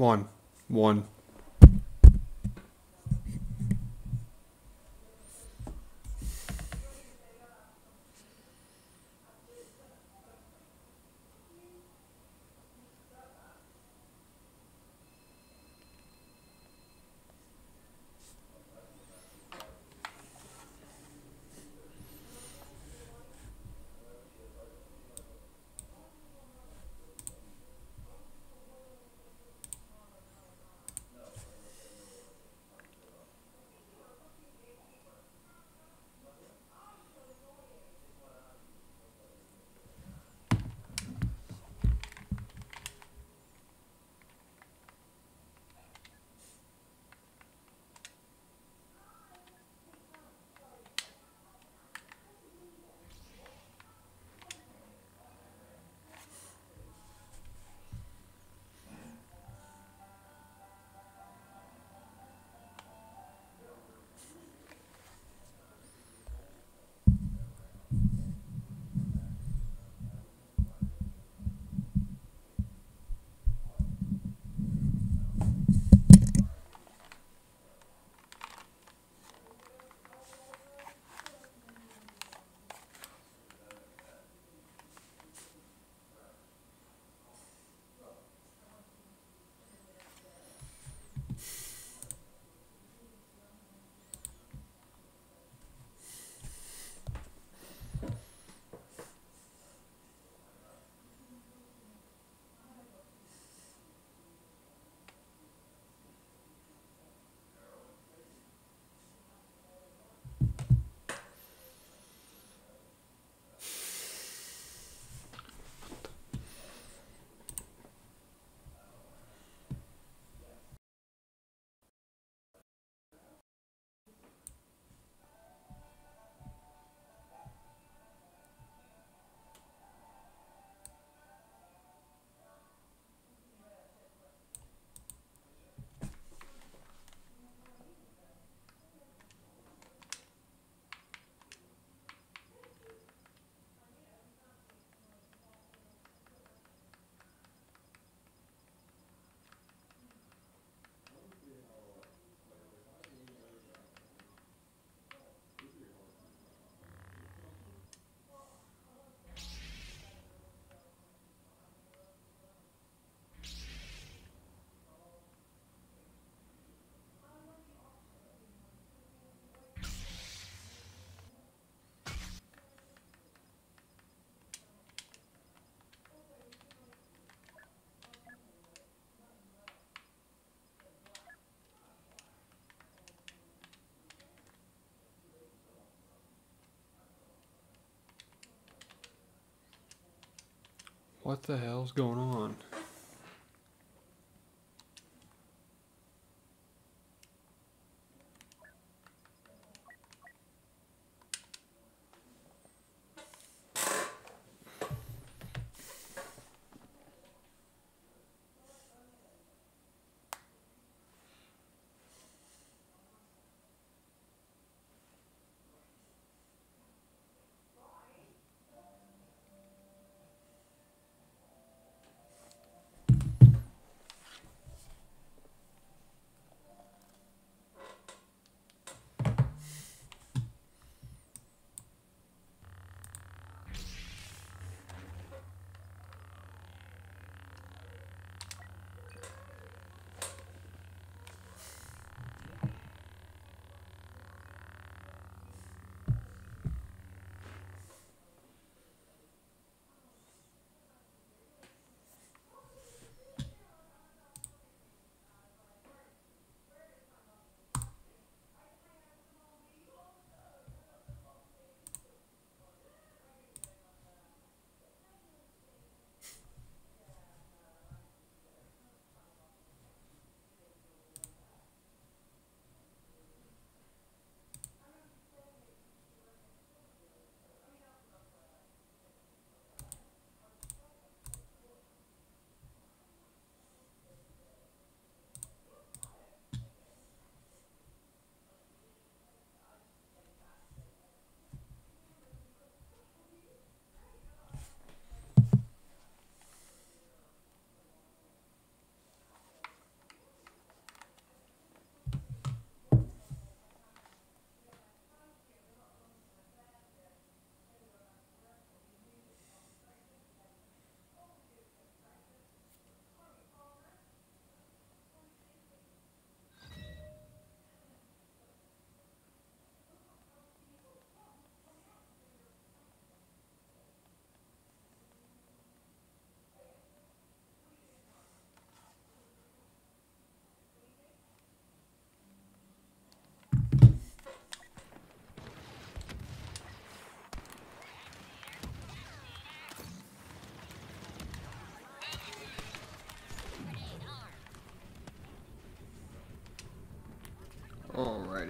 One. One. What the hell's going on?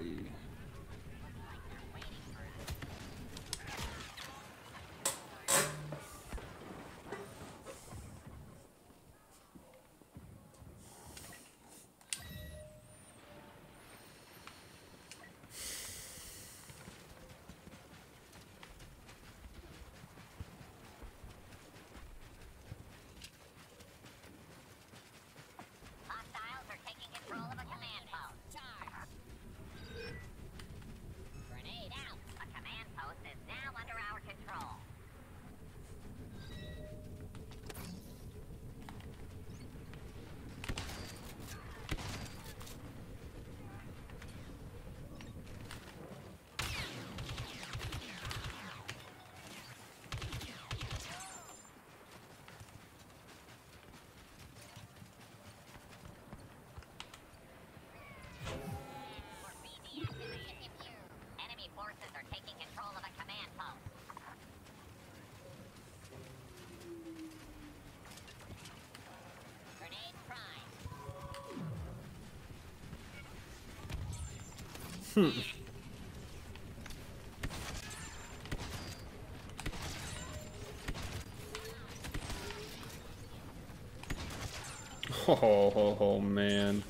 Alrighty. Oh man.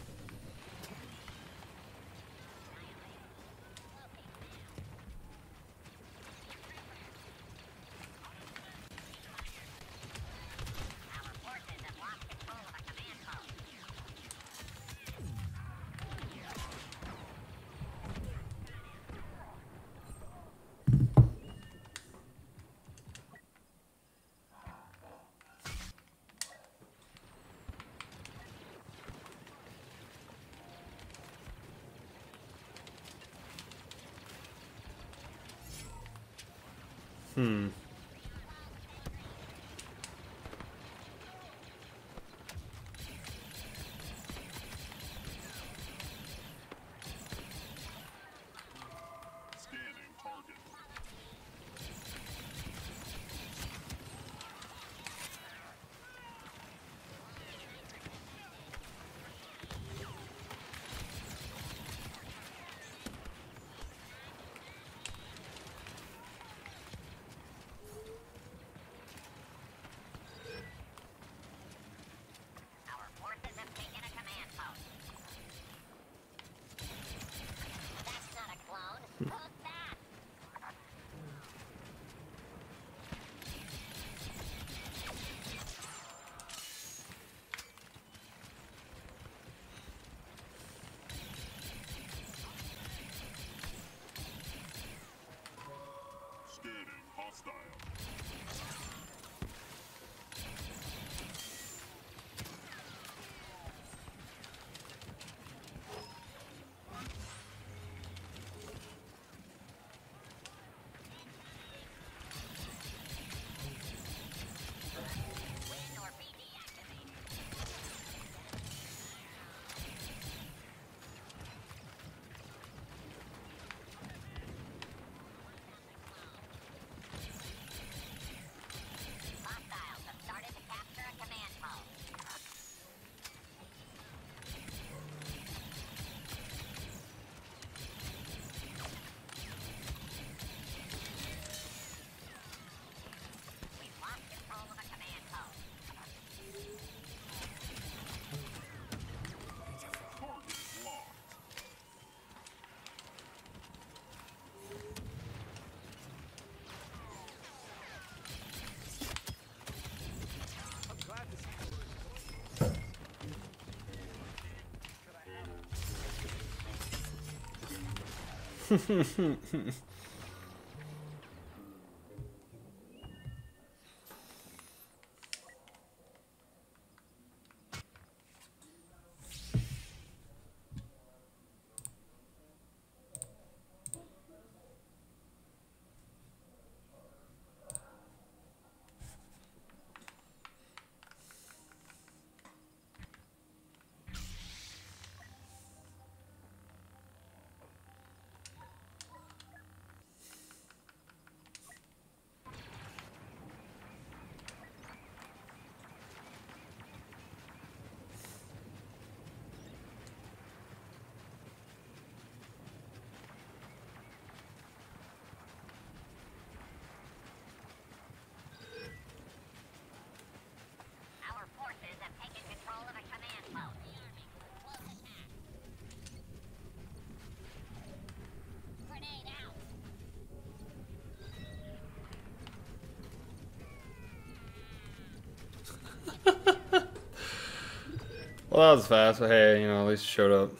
Well, that was fast, but hey, you know, at least it showed up.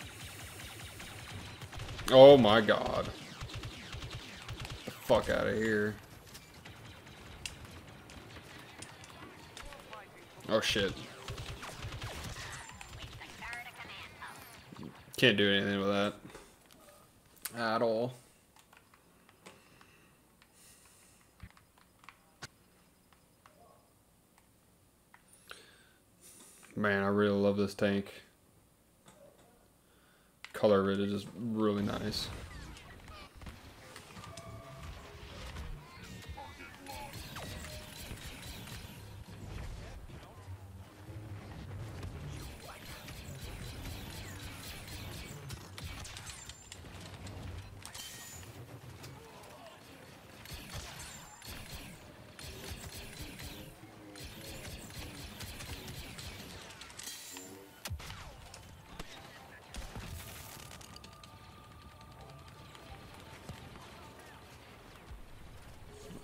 Oh my god. Get the fuck out of here. Oh shit. Can't do anything with that. At all. Man, I really love this tank. Color of it is just really nice.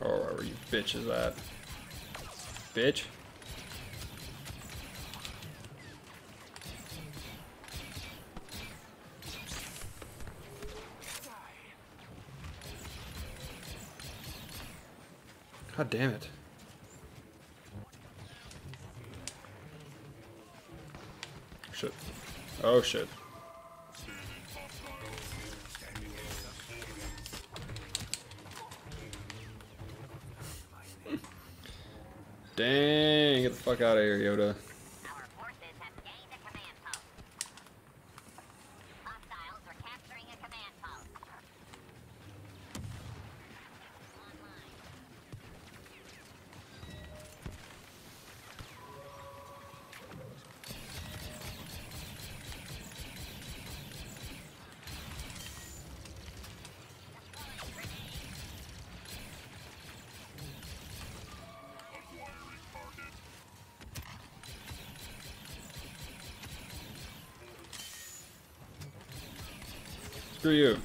Alright, where you bitch is at? Bitch? God damn it. Shit. Oh shit. Dang, get the fuck out of here, Yoda. Our forces have gained a command post. Hostiles are capturing a command post. Online. Screw you.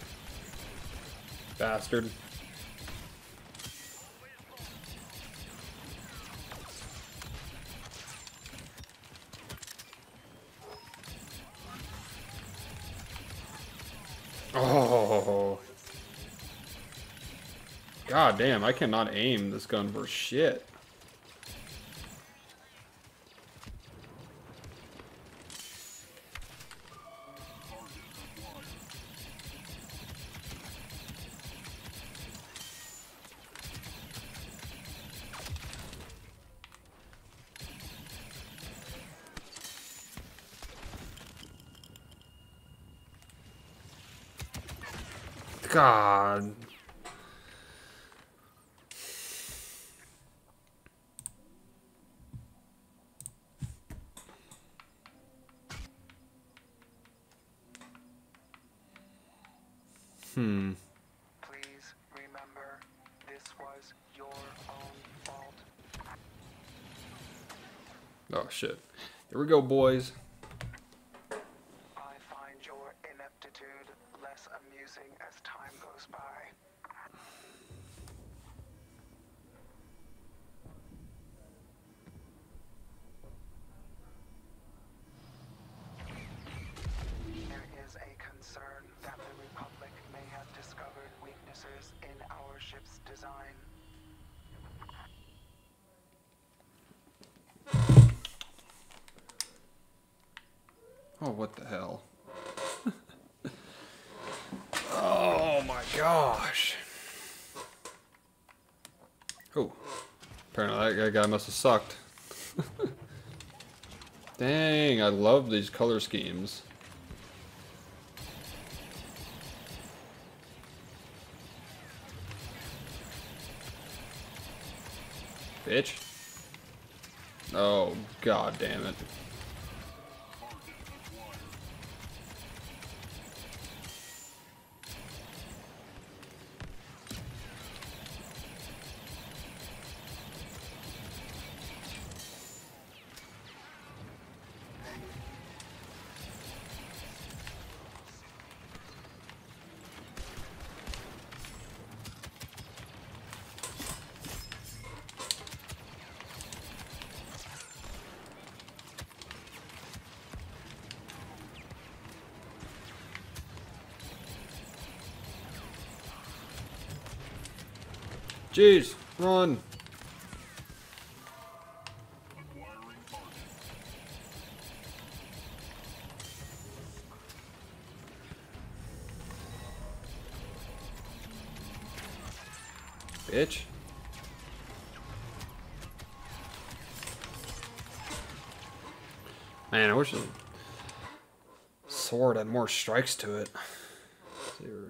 Bastard. Oh. God damn, I cannot aim this gun for shit. God. Please remember, this was your own fault. Oh shit. Here we go, boys. I find your ineptitude less amusing as time goes by. There is a concern that the Republic may have discovered weaknesses in our ship's design. Oh, what the hell? Oh my gosh. Oh. Apparently that guy must have sucked. Dang, I love these color schemes. Bitch. Oh, god damn it. Jeez, run. Bitch. Man, I wish the sword had more strikes to it. Zero.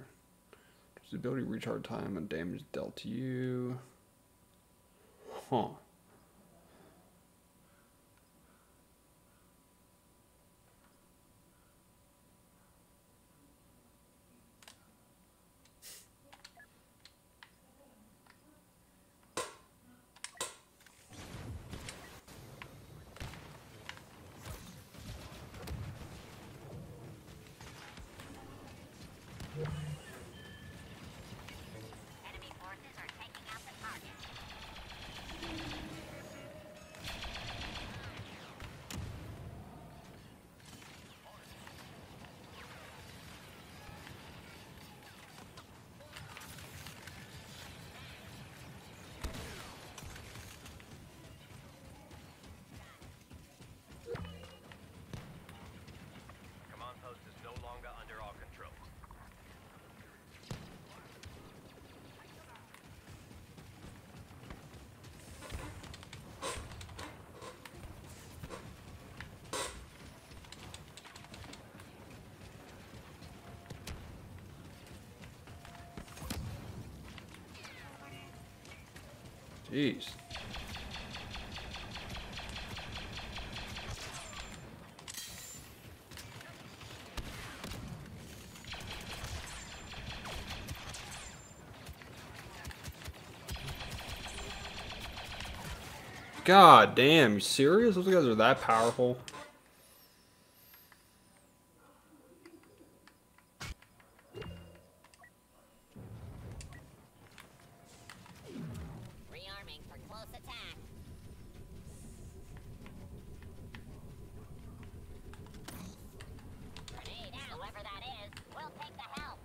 The ability to recharge time and damage dealt to you. Huh. Enemy forces are taking out the target. Command post is no longer under our control. Jeez. God damn, you serious? Those guys are that powerful? Rearming for close attack. Grenade out. Whoever that is, we'll take the help.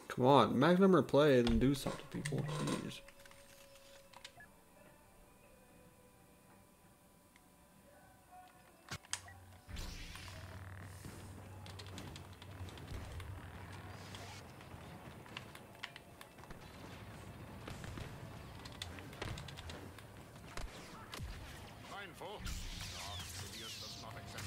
Come on, max number of play and do something, people. Jeez. Mindful. Sidious does not accept.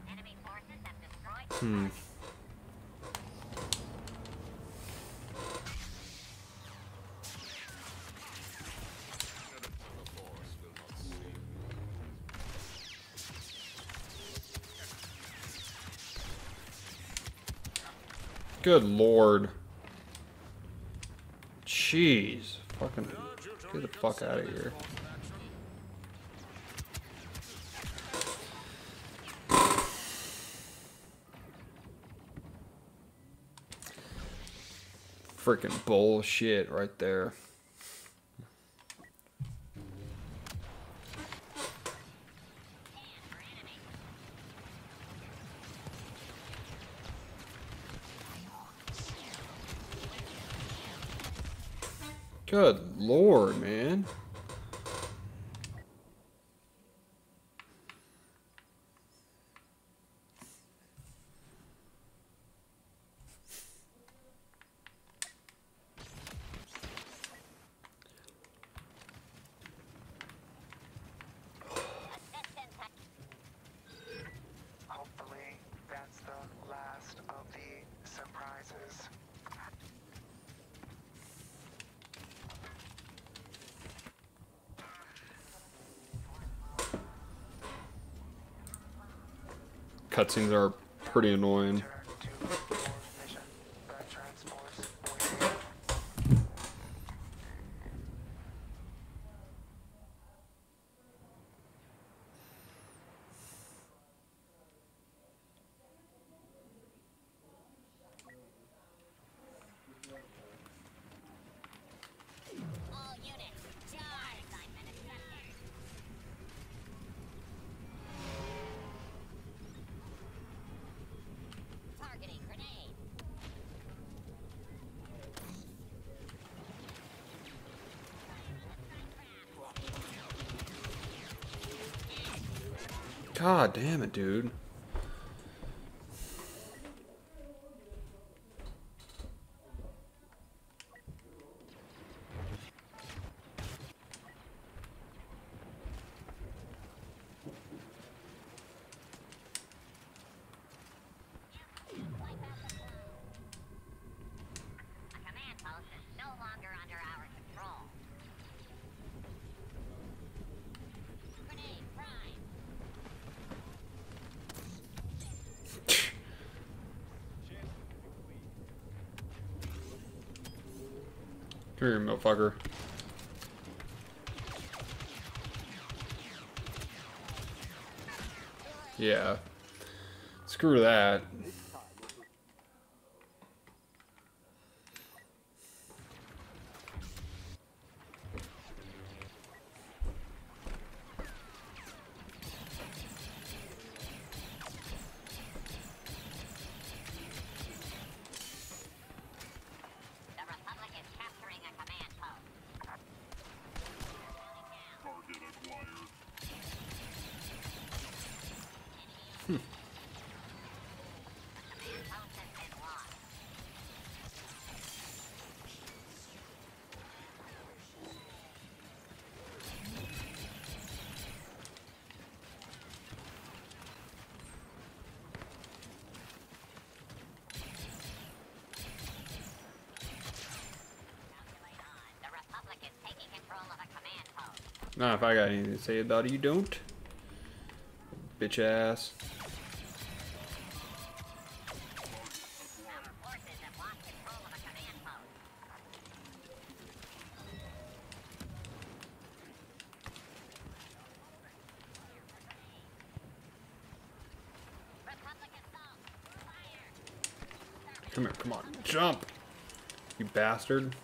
Enemy forces have destroyed the target. The force will not save you. Good lord. Jeez. Fucking get the fuck out of here. Freaking bullshit right there. Good lord, man. Hopefully, that's the last of the surprises. Cutscenes are pretty annoying. Return to fourth mission. The transports waiting. God damn it, dude. A command post is no longer under our control. Grenade prime. Come here, motherfucker. Yeah. Screw that. The Republic is capturing a command post. Target acquired. Command post has been lost. Calculate on. The Republic is taking control of a command post. Nah, if I got anything to say about it, you don't. Bitch ass. Our forces have lost control of a command post. Republic assault. Fire. Come here, come on. Jump! You bastard.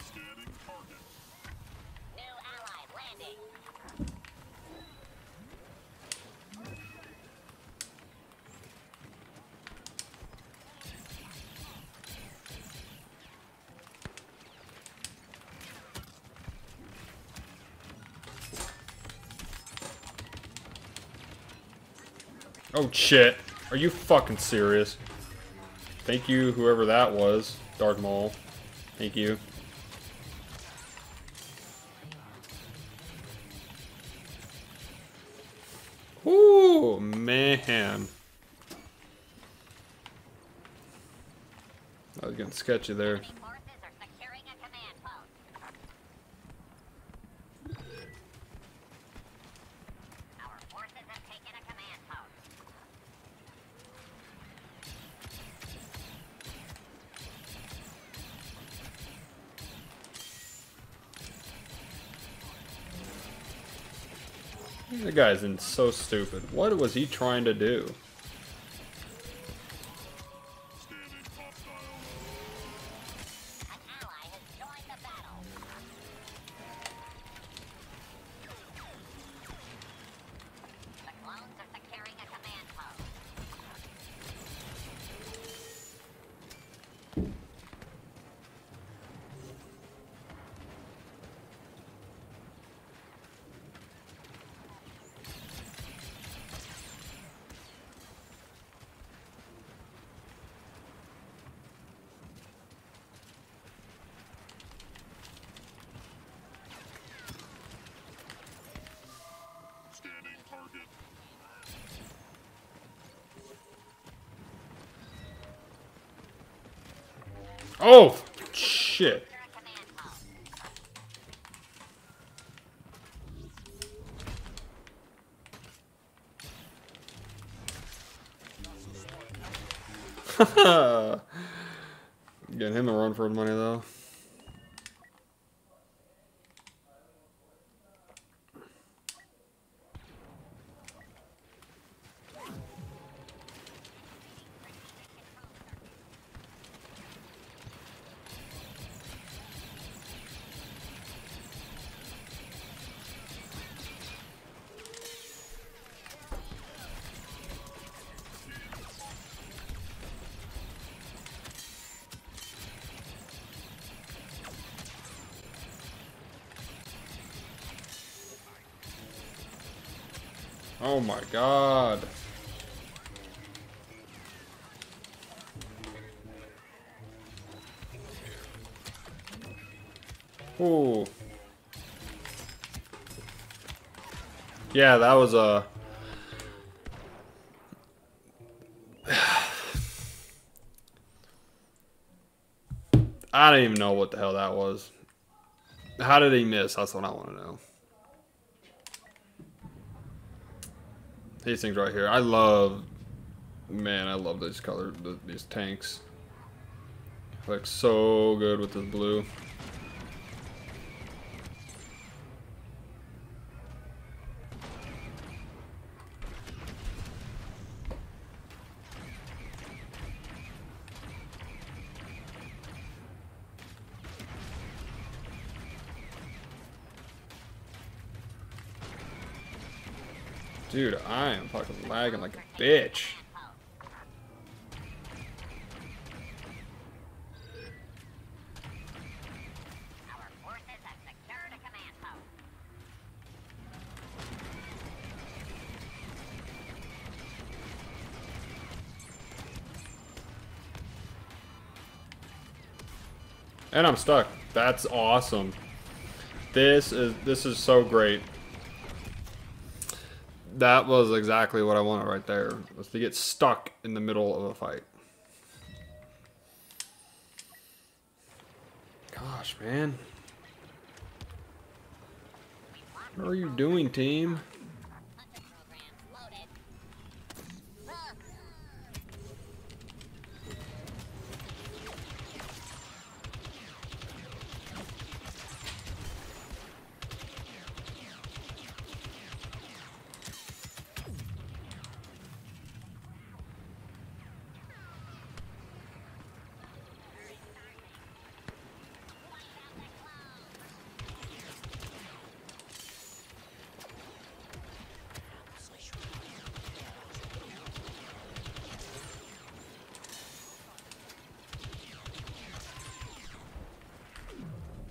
Scanning target. New ally landing. Oh shit. Are you fucking serious? Thank you, whoever that was. Darth Maul. Thank you. Ooh, man. I was getting sketchy there. Enemy forces are securing a command post. Our forces have taken a command post. The guy's in so stupid. What was he trying to do? Scanning hostile. An ally has joined the battle. The clones are securing a command post. Scanning target. Oh, shit. Secure a command post. Getting him a run for his money, though. Oh my god. Ooh. Yeah, that was a... I don't even know what the hell that was. How did he miss? That's what I want to know. These things right here. I love... Man, I love these colors, these tanks. Like so good with this blue. Dude, I am fucking lagging like a bitch. Our forces have secured a command post. And I'm stuck. That's awesome. This is so great. That was exactly what I wanted right there. Was to get stuck in the middle of a fight. Gosh, man. What are you doing, team? Hunter programs loaded.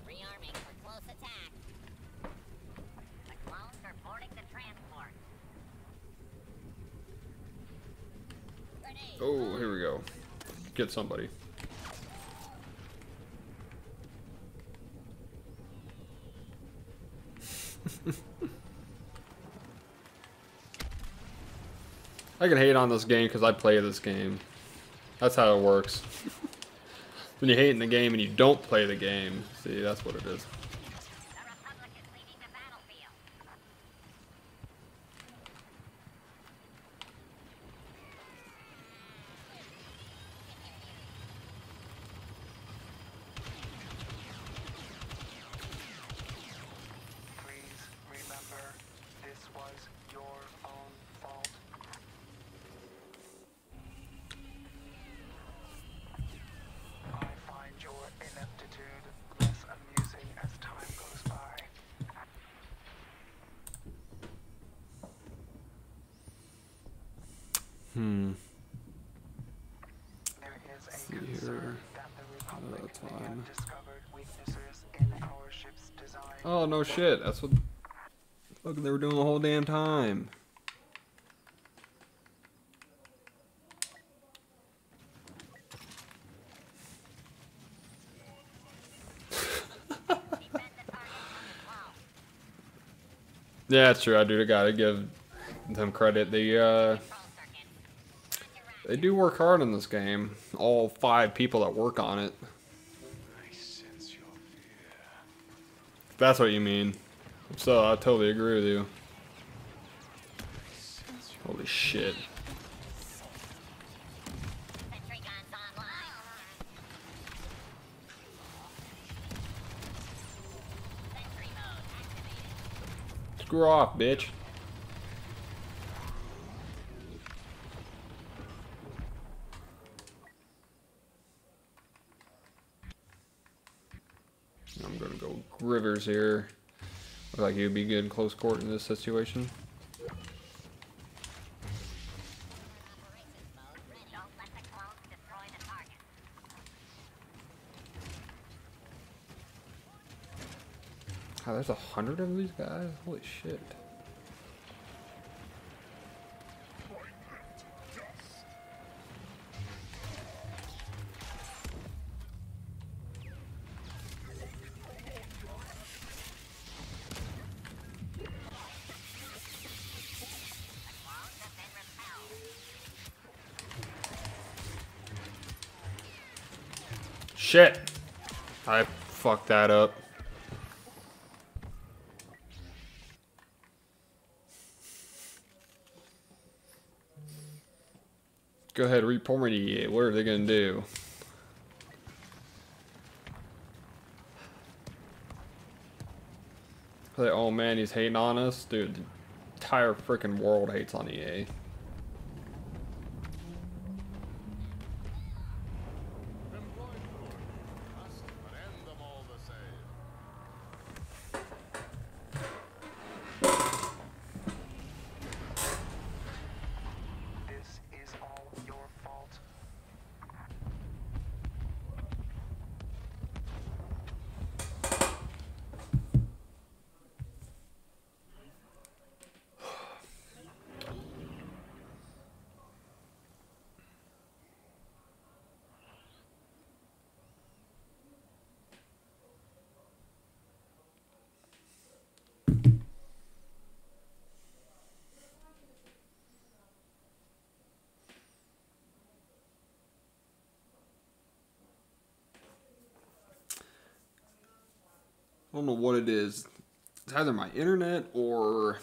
Rearming for close attack. The clones are boarding the transport. Grenade. Oh, here we go. Get somebody. I can hate on this game because I play this game. That's how it works. When you hate in the game and you don't play the game, see, that's what it is. The Republic is leaving the battlefield. Please remember, this was your own fault. I find your ineptitude less amusing as time goes by. There is a See concern here. that the Republic That's may fine. have discovered weaknesses in our ship's design. Oh, no shit. That's what... Look, they were doing the whole damn time. Yeah, it's true. I do gotta give them credit. They do work hard in this game. All 5 people that work on it. I sense your fear. If that's what you mean. So I totally agree with you. Holy shit. Sentry guns online. Sentry mode activated. Screw off, bitch. I'm gonna go Rivers here. Look like you'd be good in close court in this situation. Operations mode ready. Don't let the clones destroy the target. God, there's 100 of these guys? Holy shit. Shit! I fucked that up. Go ahead, report me. What are they gonna do? Like, oh man, he's hating on us? Dude, the entire freaking world hates on EA. This is all your fault. I don't know what it is. It's either my internet or it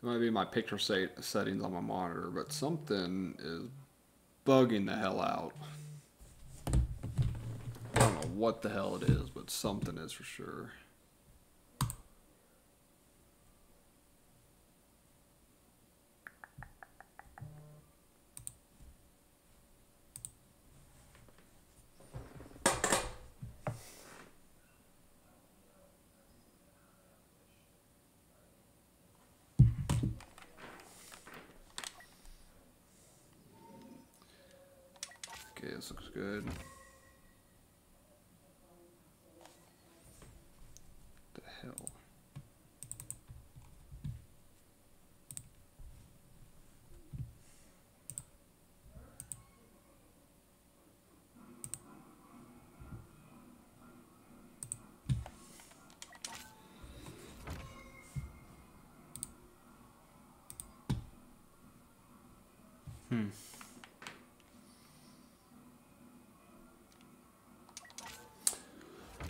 might be my picture settings on my monitor, but something is bugging the hell out. I don't know what the hell it is, but something is for sure. Okay, this looks good. The hell?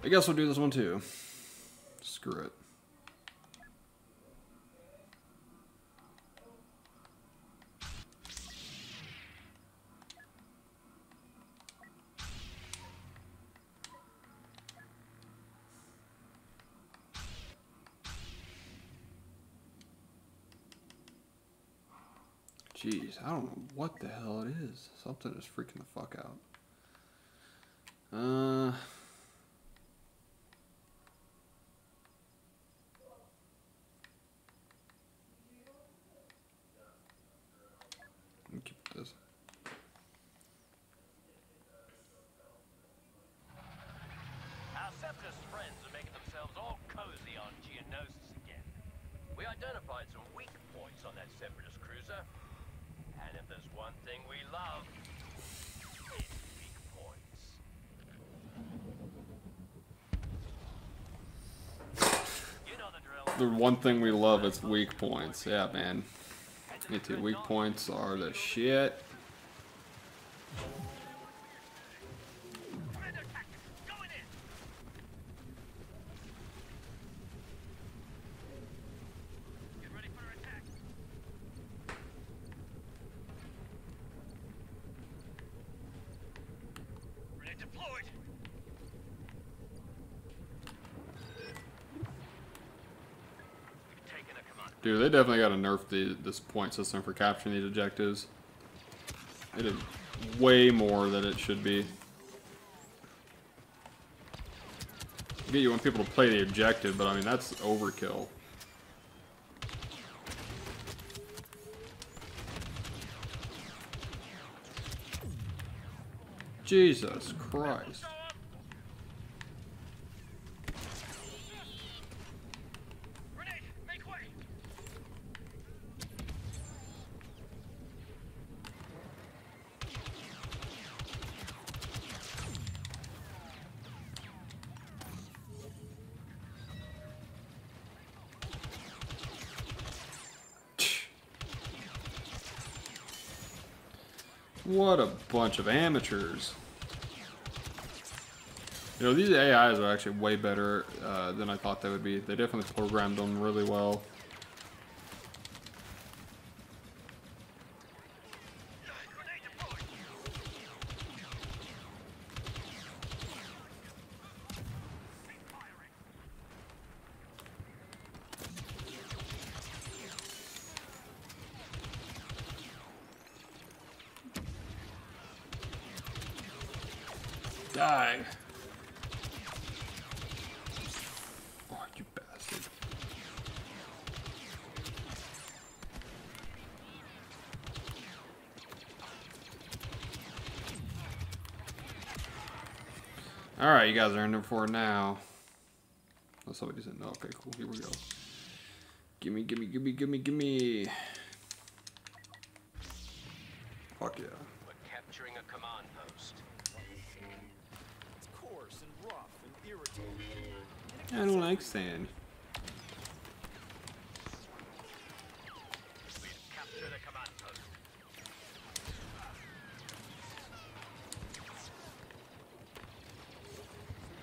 I guess we'll do this one too. Screw it. Jeez, I don't know what the hell it is. Something is freaking the fuck out. Let me keep this. Our Scepter's friends are making themselves all cozy on Geonosis again. We identified some weak points on that Separatist cruiser. And if there's one thing we love, it's weak points. You know the drill. The one thing we love is weak points. Yeah, man. Me too. Weak points are the shit. Commander tactics, going in. Get ready for attack. Grenade deployed. We've taken a command. Dude, they definitely got to nerf this point system for capturing these objectives. It is way more than it should be. I get you want people to play the objective, but I mean, that's overkill. Jesus Christ. Grenade, make way. What a bunch of amateurs. You know, these AIs are actually way better than I thought they would be. They definitely programmed them really well. Die. Oh, you bastard. Alright, you guys are in there for it now. Oh, somebody said no. Okay, cool. Here we go. Gimme, gimme, gimme, gimme, gimme. Fuck yeah. We're capturing a command post. It's coarse and rough and irritating. I don't like sand. We've captured a command post.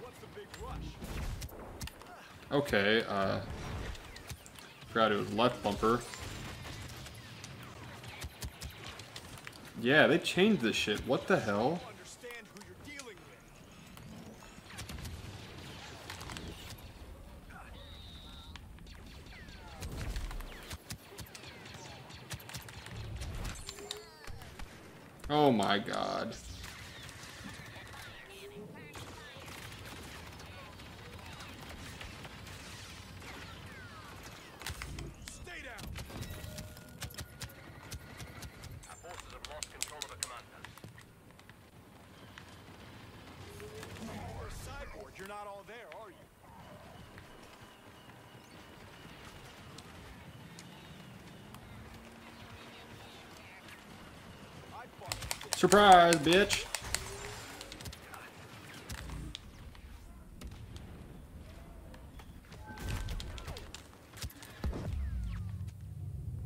What's the big rush? Okay, forgot it was left bumper. Yeah, they changed this shit. What the hell? Understand who you're dealing with. Oh my god. Stay down. Our forces have lost control of a command post. You're a cyborg. You're not all there, are you? I fought. Surprise, bitch.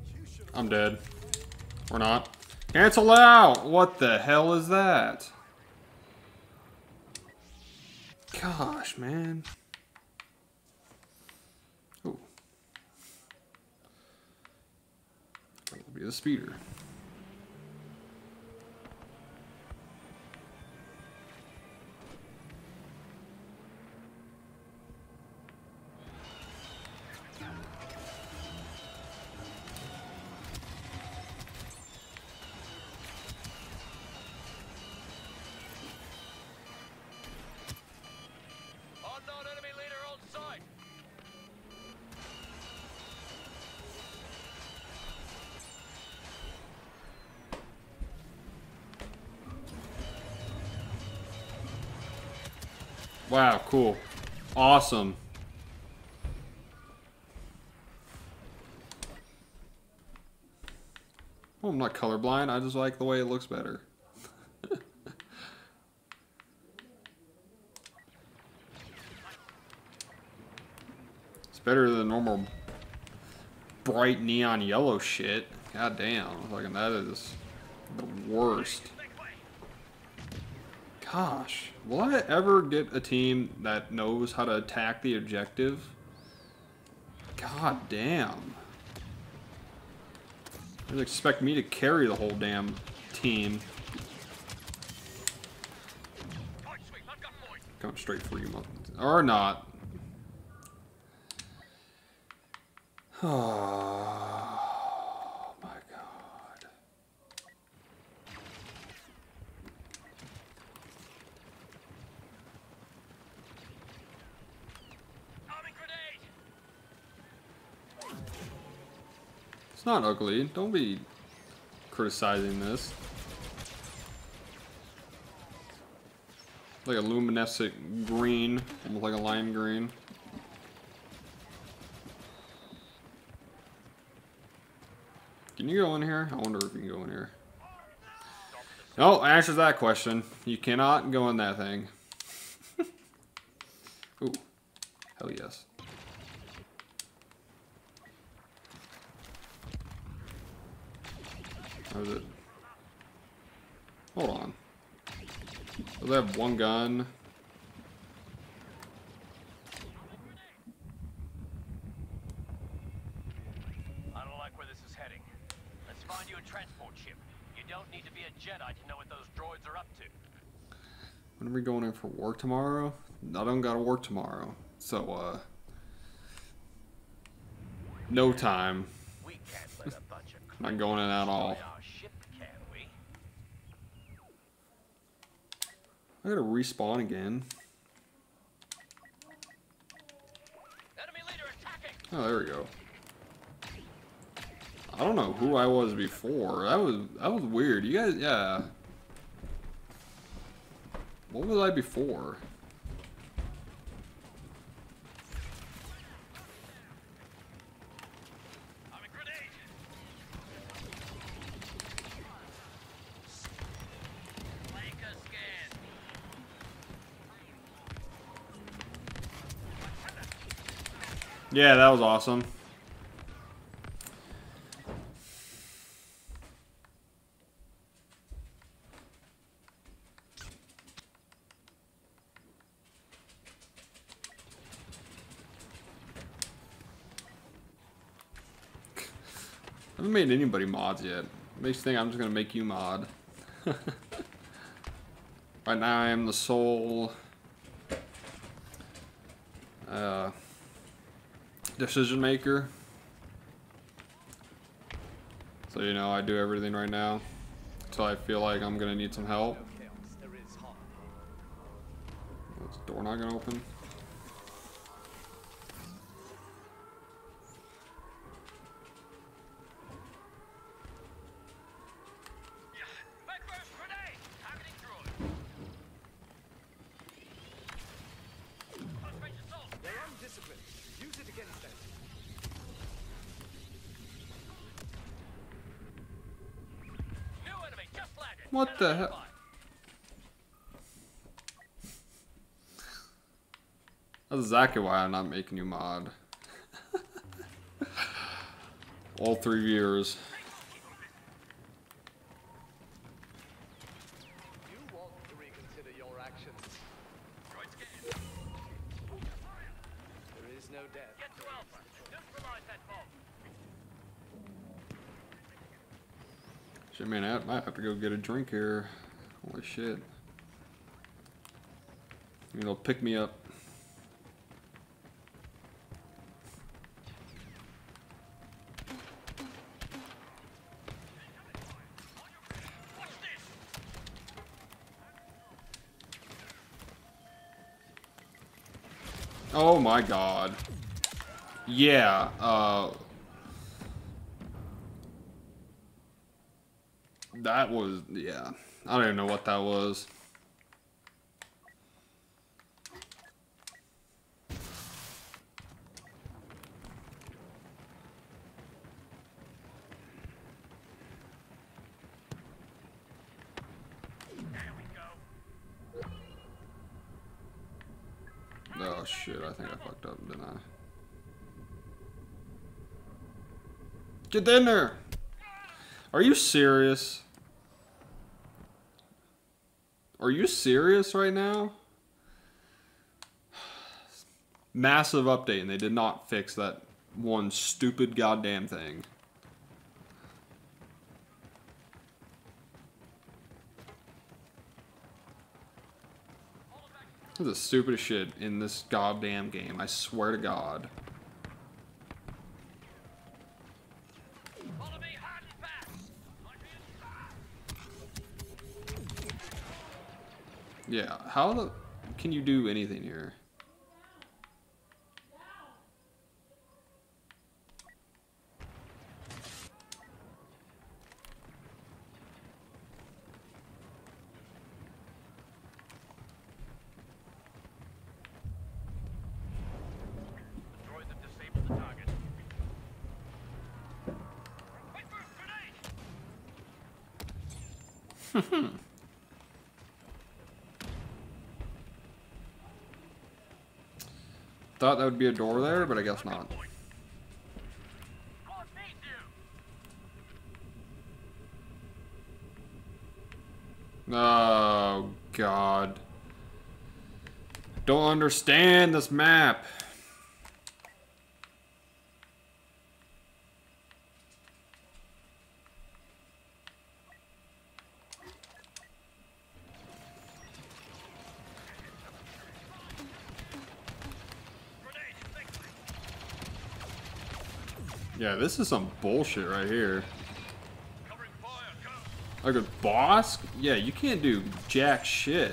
You should have. I'm dead. We're not. Cancel out! What the hell is that? Gosh, man. Ooh. That'll be the speeder. Unknown enemy leader on site. Wow, cool. Awesome. Well, I'm not colorblind. I just like the way it looks better. It's better than normal bright neon yellow shit. God damn. Like, that is the worst. Gosh. Will I ever get a team that knows how to attack the objective? God damn. They expect me to carry the whole damn team. Coming straight for you, or not. Oh my god. It's not ugly. Don't be criticizing this. Like a luminescent green, almost like a lime green. Can you go in here? I wonder if you can go in here. No, answers that question. You cannot go in that thing. Ooh. Hell yes. How is it? Hold on. Does it have one gun? find you a transport ship. You don't need to be a Jedi to know what those droids are up to. When are we going in for work tomorrow? I don't gotta work tomorrow. So, no time. We can't let a bunch of Not going in at all. destroy our ship, can we? I gotta respawn again. Enemy leader attacking! Oh, there we go. I don't know who I was before. That was weird. You guys, yeah. What was I before? I'm a grenade! Laker scan. Yeah, that was awesome. I haven't made anybody mods yet. Makes you think I'm just gonna make you mod. Right now I am the sole decision maker. So you know I do everything right now until I feel like I'm gonna need some help. Is the door not gonna open? Backburst grenade! Targeting droid. Close-range assault. They're undisciplined. Use it against them. New enemy just landed. What the hell? That's exactly why I'm not making you mod. All 3 viewers. You want to reconsider your actions. Droid scan. There is no death. Get to Alpha. Neutralize that bomb. Shit, man, I might have to go get a drink here. Holy shit. You know, pick me up. Oh my god. Yeah, that was, yeah. I don't even know what that was. Oh shit, I think I fucked up, didn't I? Get in there! Are you serious? Are you serious right now? Massive update and they did not fix that one stupid goddamn thing. This is the stupidest shit in this goddamn game, I swear to God. Follow me hard and fast. Yeah, how the can you do anything here? Droids have disabled the target. Wait for a grenade! Thought that would be a door there, but I guess not. Squad needs you! Oh, God. Don't understand this map. Yeah, this is some bullshit right here. Like a boss? Yeah, you can't do jack shit.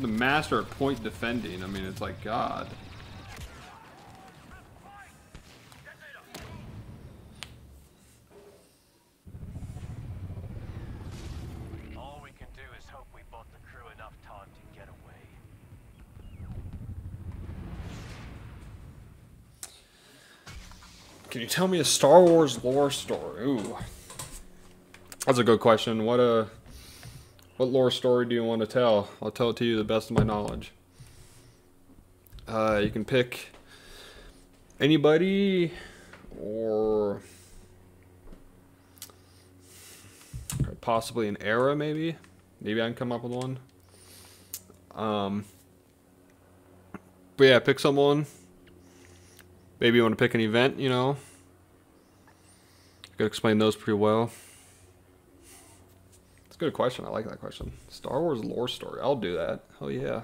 The master at point defending. I mean, it's like God. All we can do is hope we bought the crew enough time to get away. Can you tell me a Star Wars lore story? Ooh. That's a good question. What lore story do you want to tell? I'll tell it to you the best of my knowledge. You can pick anybody or possibly an era, maybe. Maybe I can come up with one. But yeah, pick someone. Maybe you want to pick an event, you know. I could explain those pretty well. It's a good question. I like that question. Star Wars lore story. I'll do that. Hell yeah.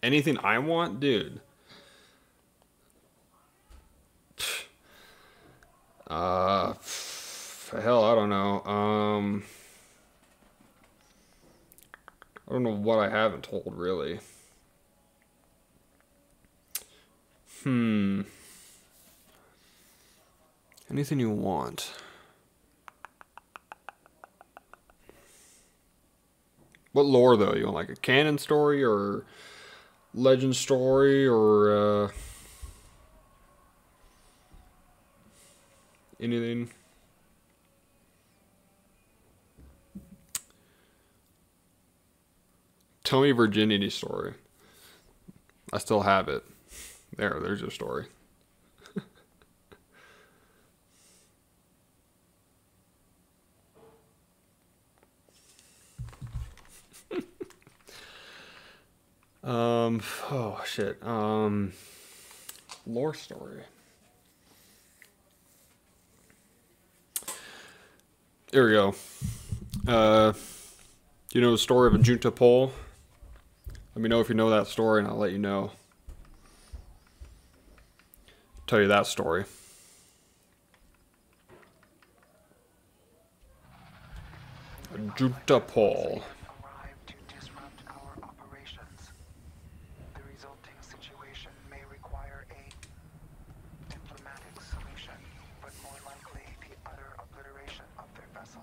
Anything I want, dude. Hell, I don't know. I don't know what I haven't told, really. Anything you want. What lore, though? You want like a canon story or legend story or anything? Tell me virginity story. I still have it. There's your story. Oh shit. Lore story. Here we go. You know the story of a Junta Pole? Let me know if you know that story and I'll let you know. Tell you that story. A Junta Pole. Arrived to disrupt our operations. The resulting situation may require a diplomatic solution, but more likely the utter obliteration of their vessel.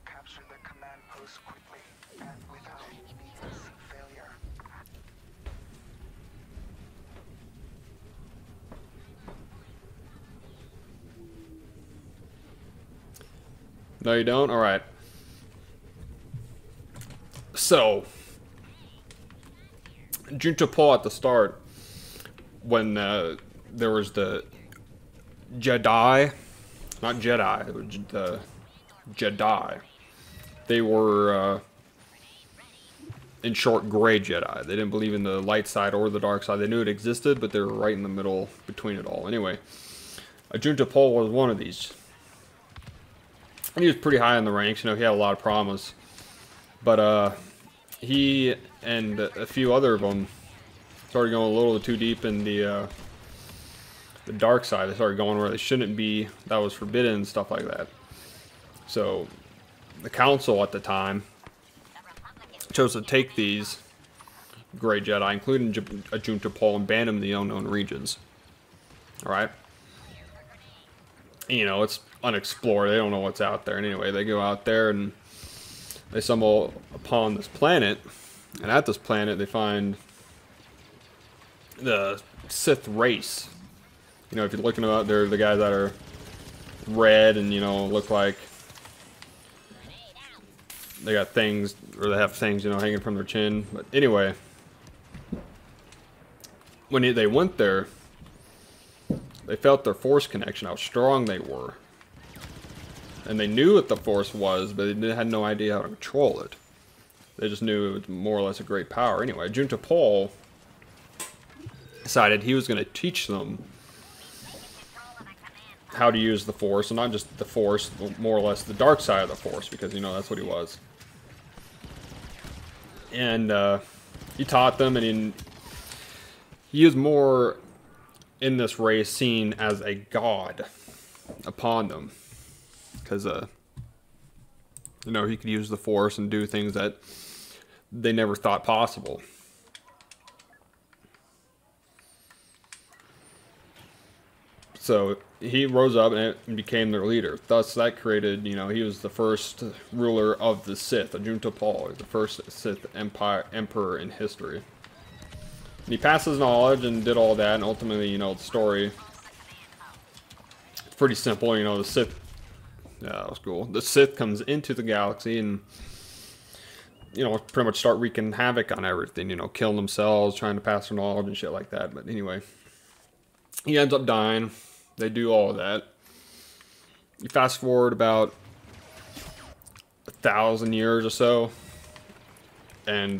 Capture the command post quickly and without needless failure. No, you don't? Alright. So, Junta Pole at the start, when there was the Jedi, not Jedi, it was the Jedi. They were, in short, gray Jedi. They didn't believe in the light side or the dark side. They knew it existed, but they were right in the middle between it all. Anyway, a Junta Pole was one of these. And he was pretty high in the ranks, you know, he had a lot of promise. But he and a few other of them started going a little too deep in the dark side. They started going where they shouldn't be. That was forbidden and stuff like that. So the council at the time chose to take these gray Jedi, including a Junta Pole, and ban them in the unknown regions. Alright? You know, it's unexplored. They don't know what's out there. And anyway, they go out there and they stumble upon this planet. And at this planet, they find the Sith race. You know, if you're looking about, they're the guys that are red and, you know, look like they got things, or they have things, you know, hanging from their chin. But anyway, when they went there, they felt their force connection, how strong they were. And they knew what the force was, but they had no idea how to control it. They just knew it was more or less a great power. Anyway, Junta Pole decided he was going to teach them how to use the Force, and not just the Force, more or less the dark side of the Force, because, you know, that's what he was. And he taught them, and he was more in this race seen as a god upon them, because you know, he could use the Force and do things that they never thought possible. So he rose up and became their leader. Thus, that created, you know, he was the first ruler of the Sith, Junta Paul, the first Sith emperor in history. And he passed his knowledge and did all that, and ultimately, you know, the story, it's pretty simple. You know, the Sith, yeah, that was cool. The Sith comes into the galaxy and, you know, pretty much start wreaking havoc on everything, you know, killing themselves, trying to pass their knowledge and shit like that. But anyway, he ends up dying. They do all of that. You fast forward about 1,000 years or so, and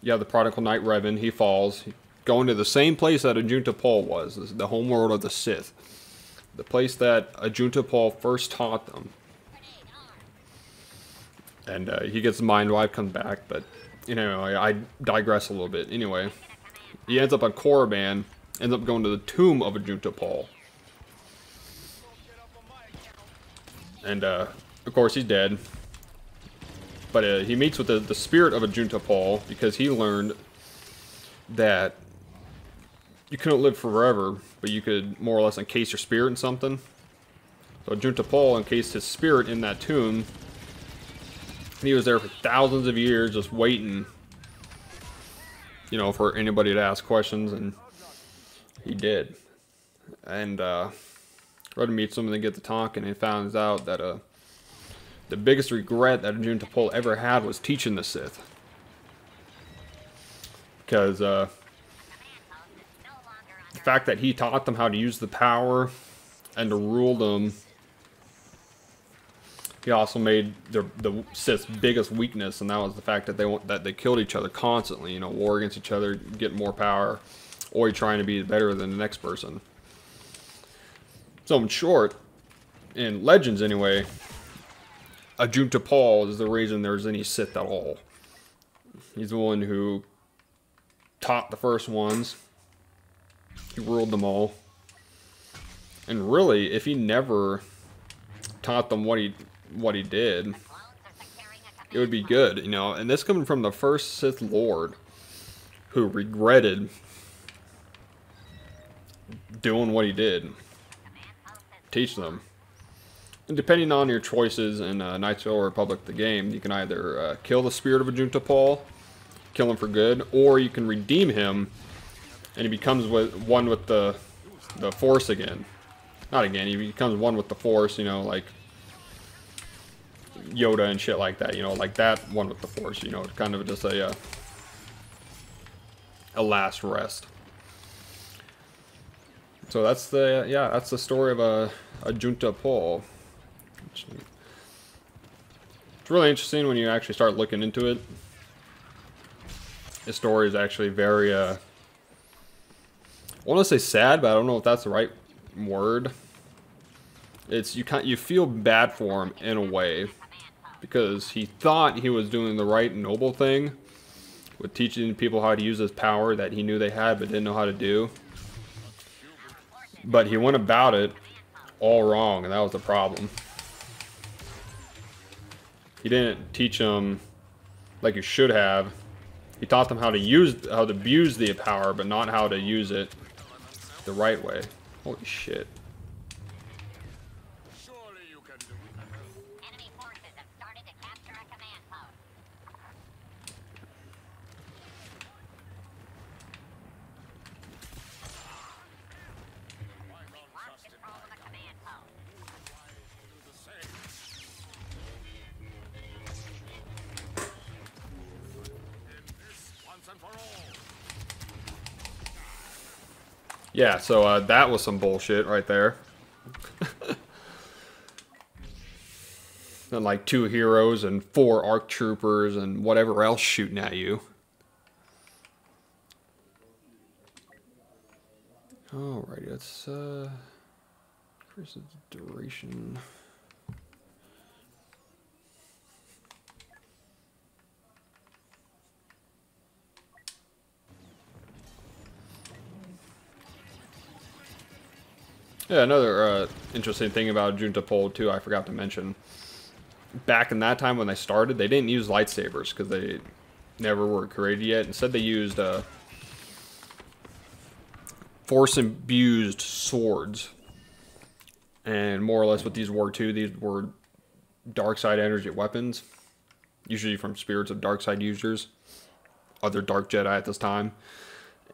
yeah, the prodigal knight Revan, he falls, going to the same place that Ajunta Pall was, the homeworld of the Sith, the place that Ajunta Pall first taught them. And he gets the mind wipe, comes back, but you know, I digress a little bit. Anyway, he ends up on Korriban. Ends up going to the tomb of Ajunta Pall. And, of course, he's dead. But he meets with the spirit of Ajunta Pall because he learned that you couldn't live forever, but you could more or less encase your spirit in something. So Ajunta Pall encased his spirit in that tomb. And he was there for thousands of years just waiting, you know, for anybody to ask questions, and he did. And Revan meets him and they get to talking, and he finds out that the biggest regret that Ajunta Pall ever had was teaching the Sith. Because the fact that he taught them how to use the power and to rule them, he also made the Sith's biggest weakness, and that was the fact that they killed each other constantly. You know, war against each other, get more power, or you're trying to be better than the next person. So in short, in Legends anyway, Ajunta Pall is the reason there's any Sith at all. He's the one who taught the first ones. He ruled them all. And really, if he never taught them what he did, it would be good, you know. And this coming from the first Sith Lord who regretted doing what he did. Teach them. And depending on your choices in Knights of the Old Republic, the game, you can either kill the spirit of Ajunta Pall, kill him for good, or you can redeem him and he becomes one with the Force again. Not again, he becomes one with the Force, you know, like Yoda and shit like that, you know, like that one with the Force, you know, kind of just a last rest. So that's that's the story of Ajunta Pall. It's really interesting when you actually start looking into it. The story is actually very, I want to say sad, but I don't know if that's the right word. It's you feel bad for him in a way, because he thought he was doing the right noble thing with teaching people how to use his power that he knew they had but didn't know how to do. But he went about it all wrong, and that was the problem. He didn't teach them like you should have. He taught them how to abuse the power, but not how to use it the right way. Holy shit. Enemy forces have started to capture a command post. We lost control of the command post. Yeah, so that was some bullshit right there. And like 2 heroes and 4 ARC troopers and whatever else shooting at you. Alrighty, let's increase the duration. Yeah, another interesting thing about Junta Pol too, I forgot to mention. Back in that time when they started, they didn't use lightsabers because they never were created yet. Instead, they used force-imbued swords. And more or less what these were too, these were dark side energy weapons. Usually from spirits of dark side users. Other dark Jedi at this time.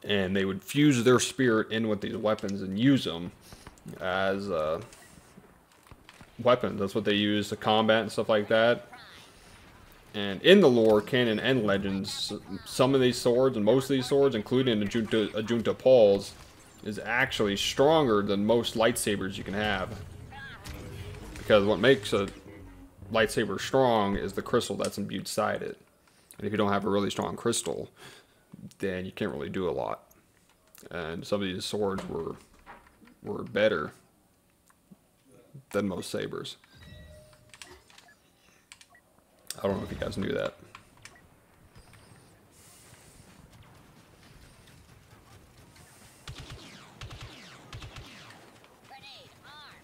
And they would fuse their spirit in with these weapons and use them as weapons. That's what they use to combat and stuff like that. And in the lore, canon, and legends, some of these swords and most of these swords, including a Junta Paul's, is actually stronger than most lightsabers you can have. Because what makes a lightsaber strong is the crystal that's imbued inside it. And if you don't have a really strong crystal, then you can't really do a lot. And some of these swords were better than most sabers. I don't know if you guys knew that. Grenade armed.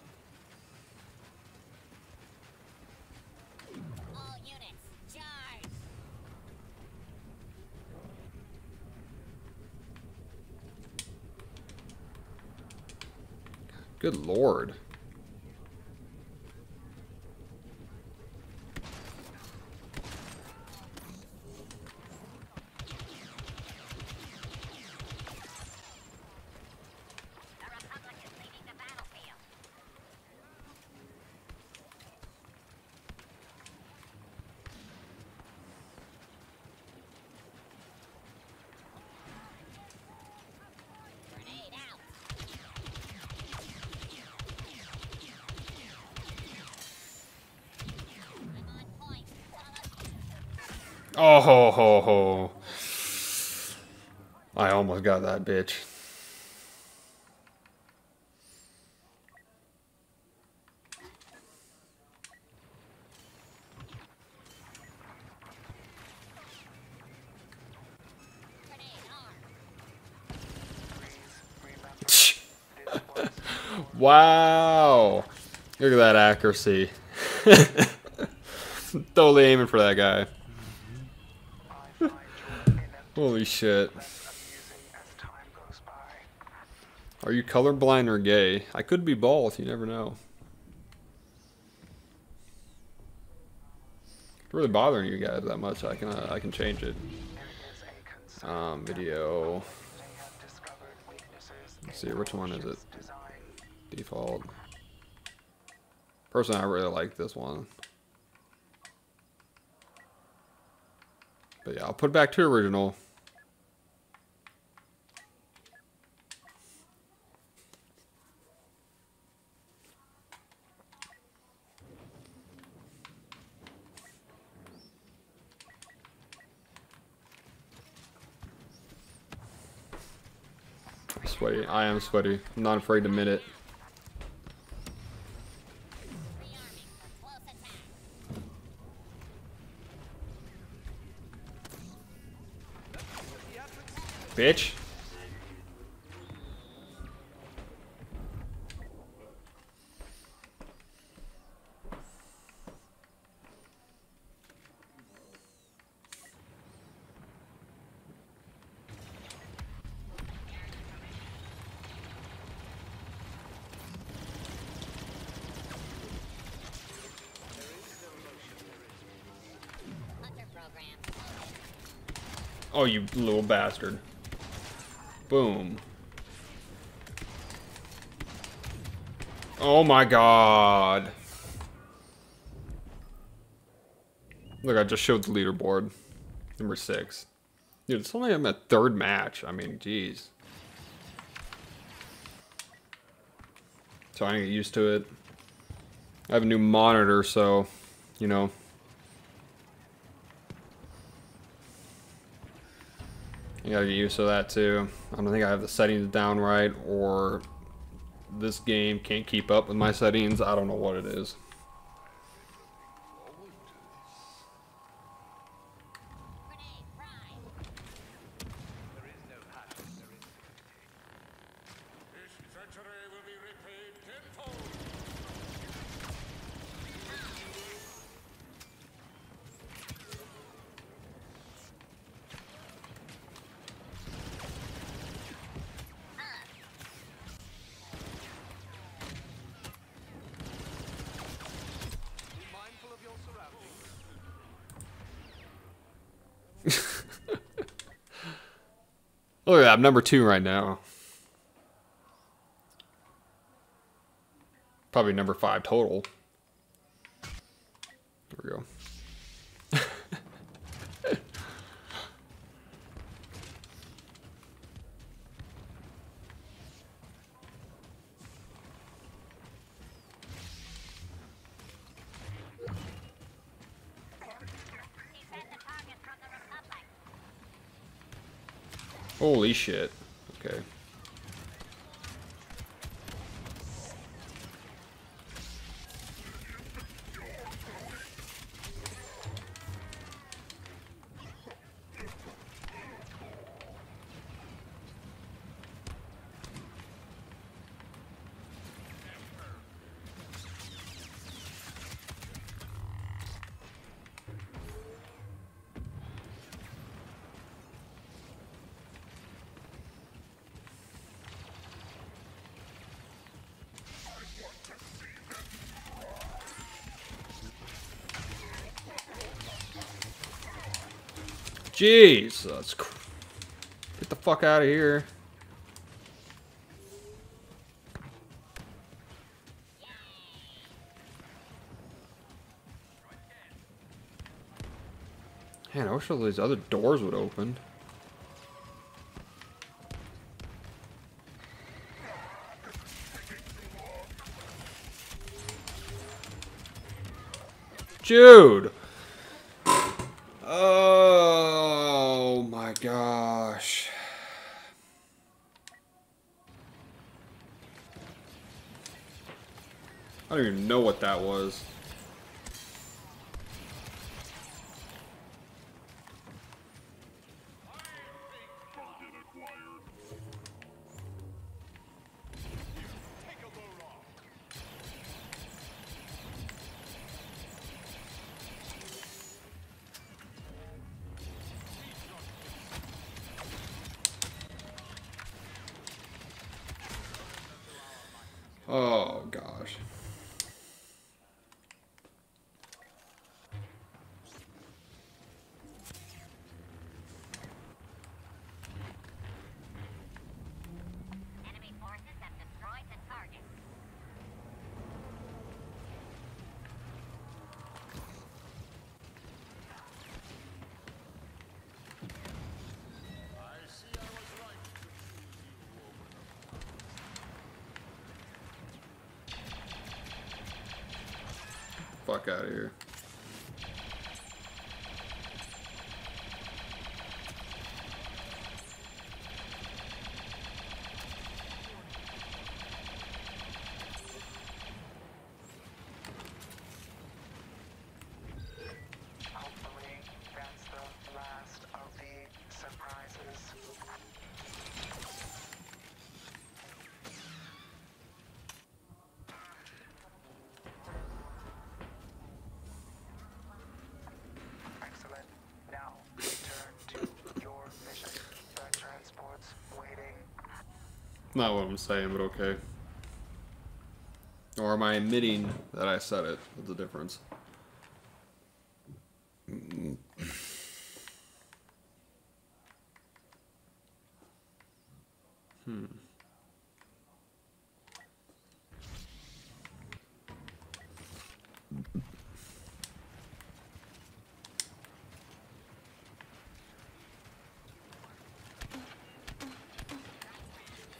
All units, charge. Good lord. The Republic is leaving the battlefield. Grenade out. I'm on point. Follow. Oh ho ho ho. I almost got that bitch. Grenade armed. Wow. Look at that accuracy. Totally aiming for that guy. Holy shit. As time goes by. Are you colorblind or gay? I could be both, you never know. It's really bothering you guys that much, I can change it. Video. Let's see, which one is it? Default. Personally, I really like this one. But yeah, I'll put it back to original. Sweaty. I am sweaty. I'm not afraid to admit it. Rearming for close attack. Bitch. Hunter program. Oh, you little bastard. Boom. Oh my god. Look, I just showed the leaderboard. Number 6. Dude, it's only my 3rd match. I mean, jeez. So I get used to it. I have a new monitor, so, you know. I You gotta get used to that too. I don't think I have the settings down right, or this game can't keep up with my settings. I don't know what it is. Grenade prime. This treachery will be repaid tenfold. Be mindful of your surroundings. Look at that, I'm number 2 right now. Probably number 5 total. There we go. Defend the target from the Republic. Holy shit. Okay. Jeez, get the fuck out of here. Man, I wish all these other doors would open. Jude! Oh my gosh. I don't even know what that was. Take a load off. Oh gosh. Enemy forces have destroyed the target. I see I was right to choose you over the Fuck out of here. Hopefully, that's the last of the surprises. Excellent. Now, return to your mission. The transport's waiting. Not what I'm saying, but okay. Or am I admitting that I said it? That's the difference.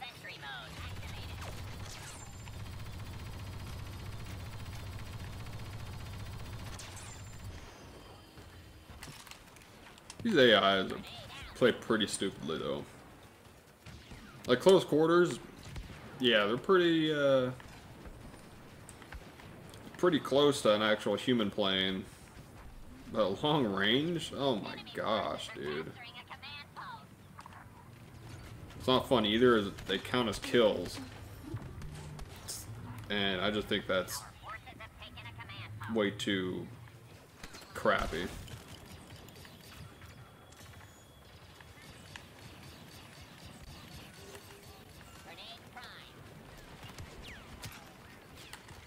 Sentry mode activated. These AIs are Grenade out. Play pretty stupidly though. Like close quarters, yeah, they're pretty close to an actual human playing. But long range, oh my gosh, dude. Capturing a command post. It's not fun either. As they count as kills, and I just think that's Forces have taken a command post. way too crappy. Grenade prime.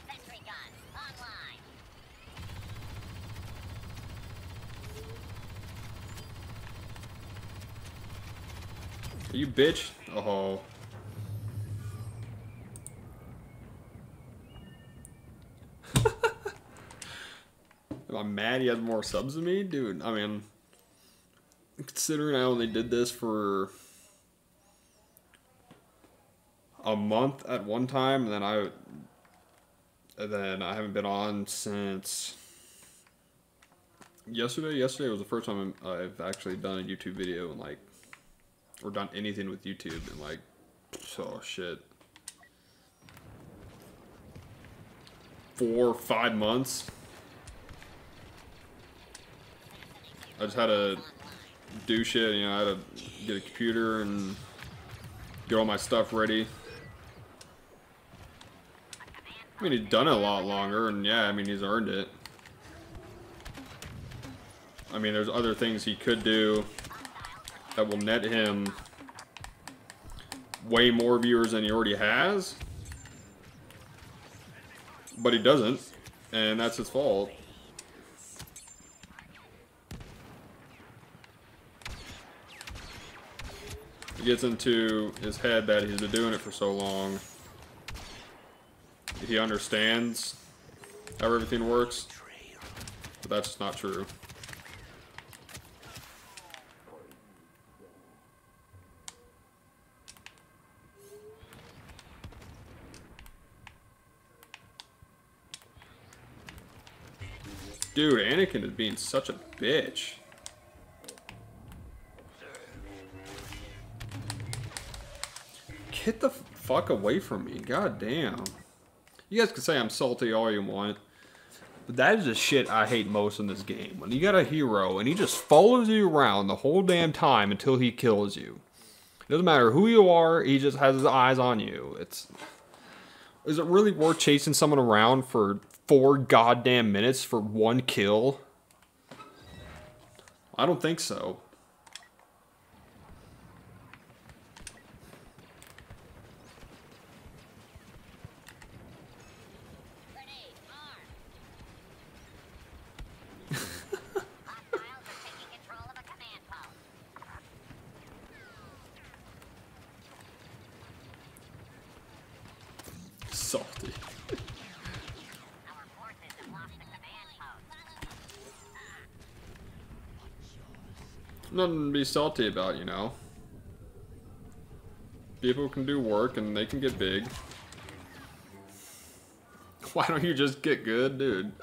Sentry gun online. You bitch. Oh. Am I mad he has more subs than me? Dude, I mean, considering I only did this for a month at one time, and then I haven't been on since yesterday. Yesterday was the first time I've actually done a YouTube video and like, or done anything with YouTube in like, oh shit, 4 or 5 months. I just had to do shit, you know, I had to get a computer and get all my stuff ready. I mean, he's done it a lot longer, and yeah, I mean, he's earned it. I mean, there's other things he could do that will net him way more viewers than he already has. But he doesn't, and that's his fault. He gets into his head that he's been doing it for so long. He understands how everything works, but that's just not true. Dude, Anakin is being such a bitch. Get the fuck away from me. God damn. You guys can say I'm salty all you want, but that is the shit I hate most in this game. When you got a hero and he just follows you around the whole damn time until he kills you. It doesn't matter who you are, he just has his eyes on you. Is it really worth chasing someone around for 4 goddamn minutes for 1 kill? I don't think so. Grenade armed. Hostiles are taking control of a command post. Salty. Our forces have lost the command post. Nothing to be salty about, you know. People can do work and they can get big. Why don't you just get good, dude?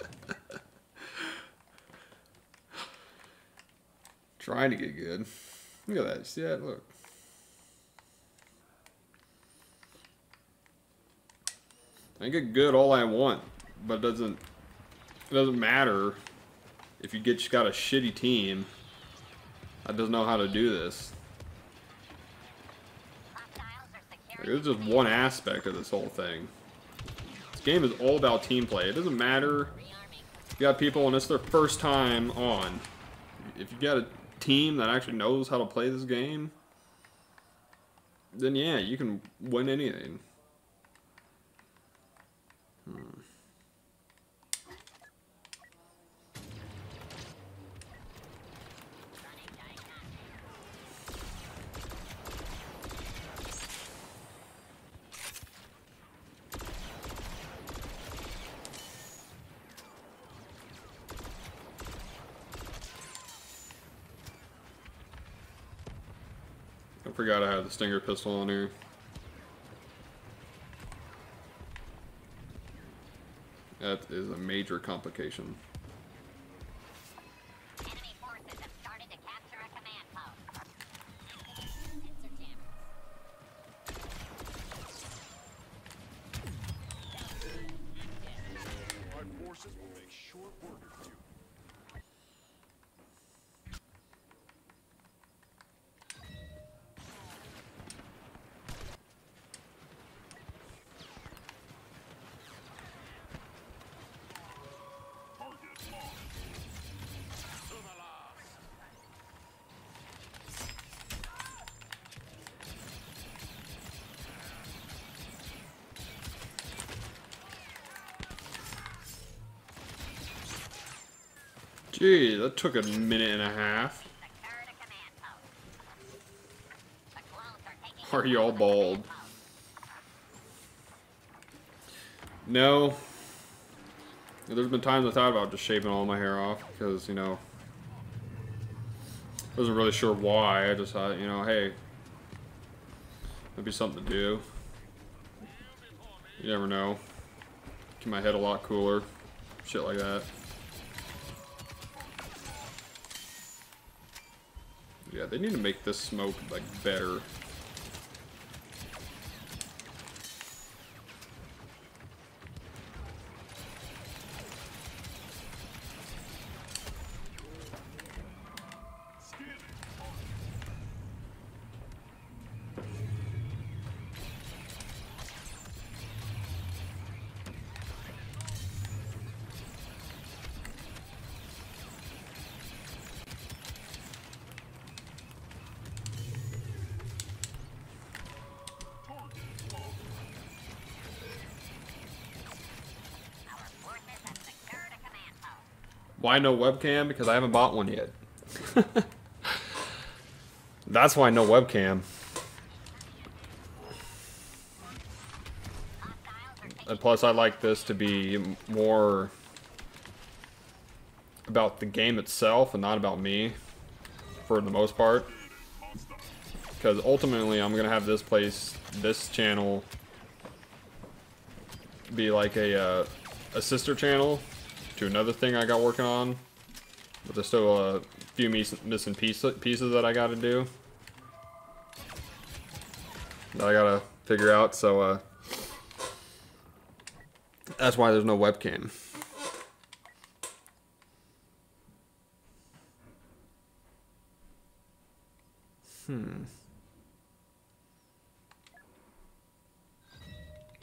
Trying to get good. Look at that. See that? Look. I get good all I want, but it doesn't matter if you just got a shitty team that doesn't know how to do this. Hostiles are Like, securing. this is just one aspect of this whole thing. This game is all about team play. It doesn't matter if you got people and it's their first time on. If you got a team that actually knows how to play this game, then yeah, you can win anything. I forgot I had the Stinger pistol on here. That is a major complication. Enemy forces have started to capture a command post. will make short work of you. Gee, that took a minute and a half. Secure the command post. The clones are taking Are you all bald? No. There's been times I thought about just shaving all my hair off because, you know, I wasn't really sure why. I just thought, you know, hey, that'd be something to do. You never know. Keep my head a lot cooler. Shit like that. Yeah, they need to make this smoke, like, better. Why no webcam? Because I haven't bought one yet. That's why no webcam. And plus I like this to be more about the game itself and not about me, for the most part. Because ultimately I'm going to have this channel be like a sister channel to another thing I got working on, but there's still a few missing pieces that I got to do, that I gotta figure out. So that's why there's no webcam. And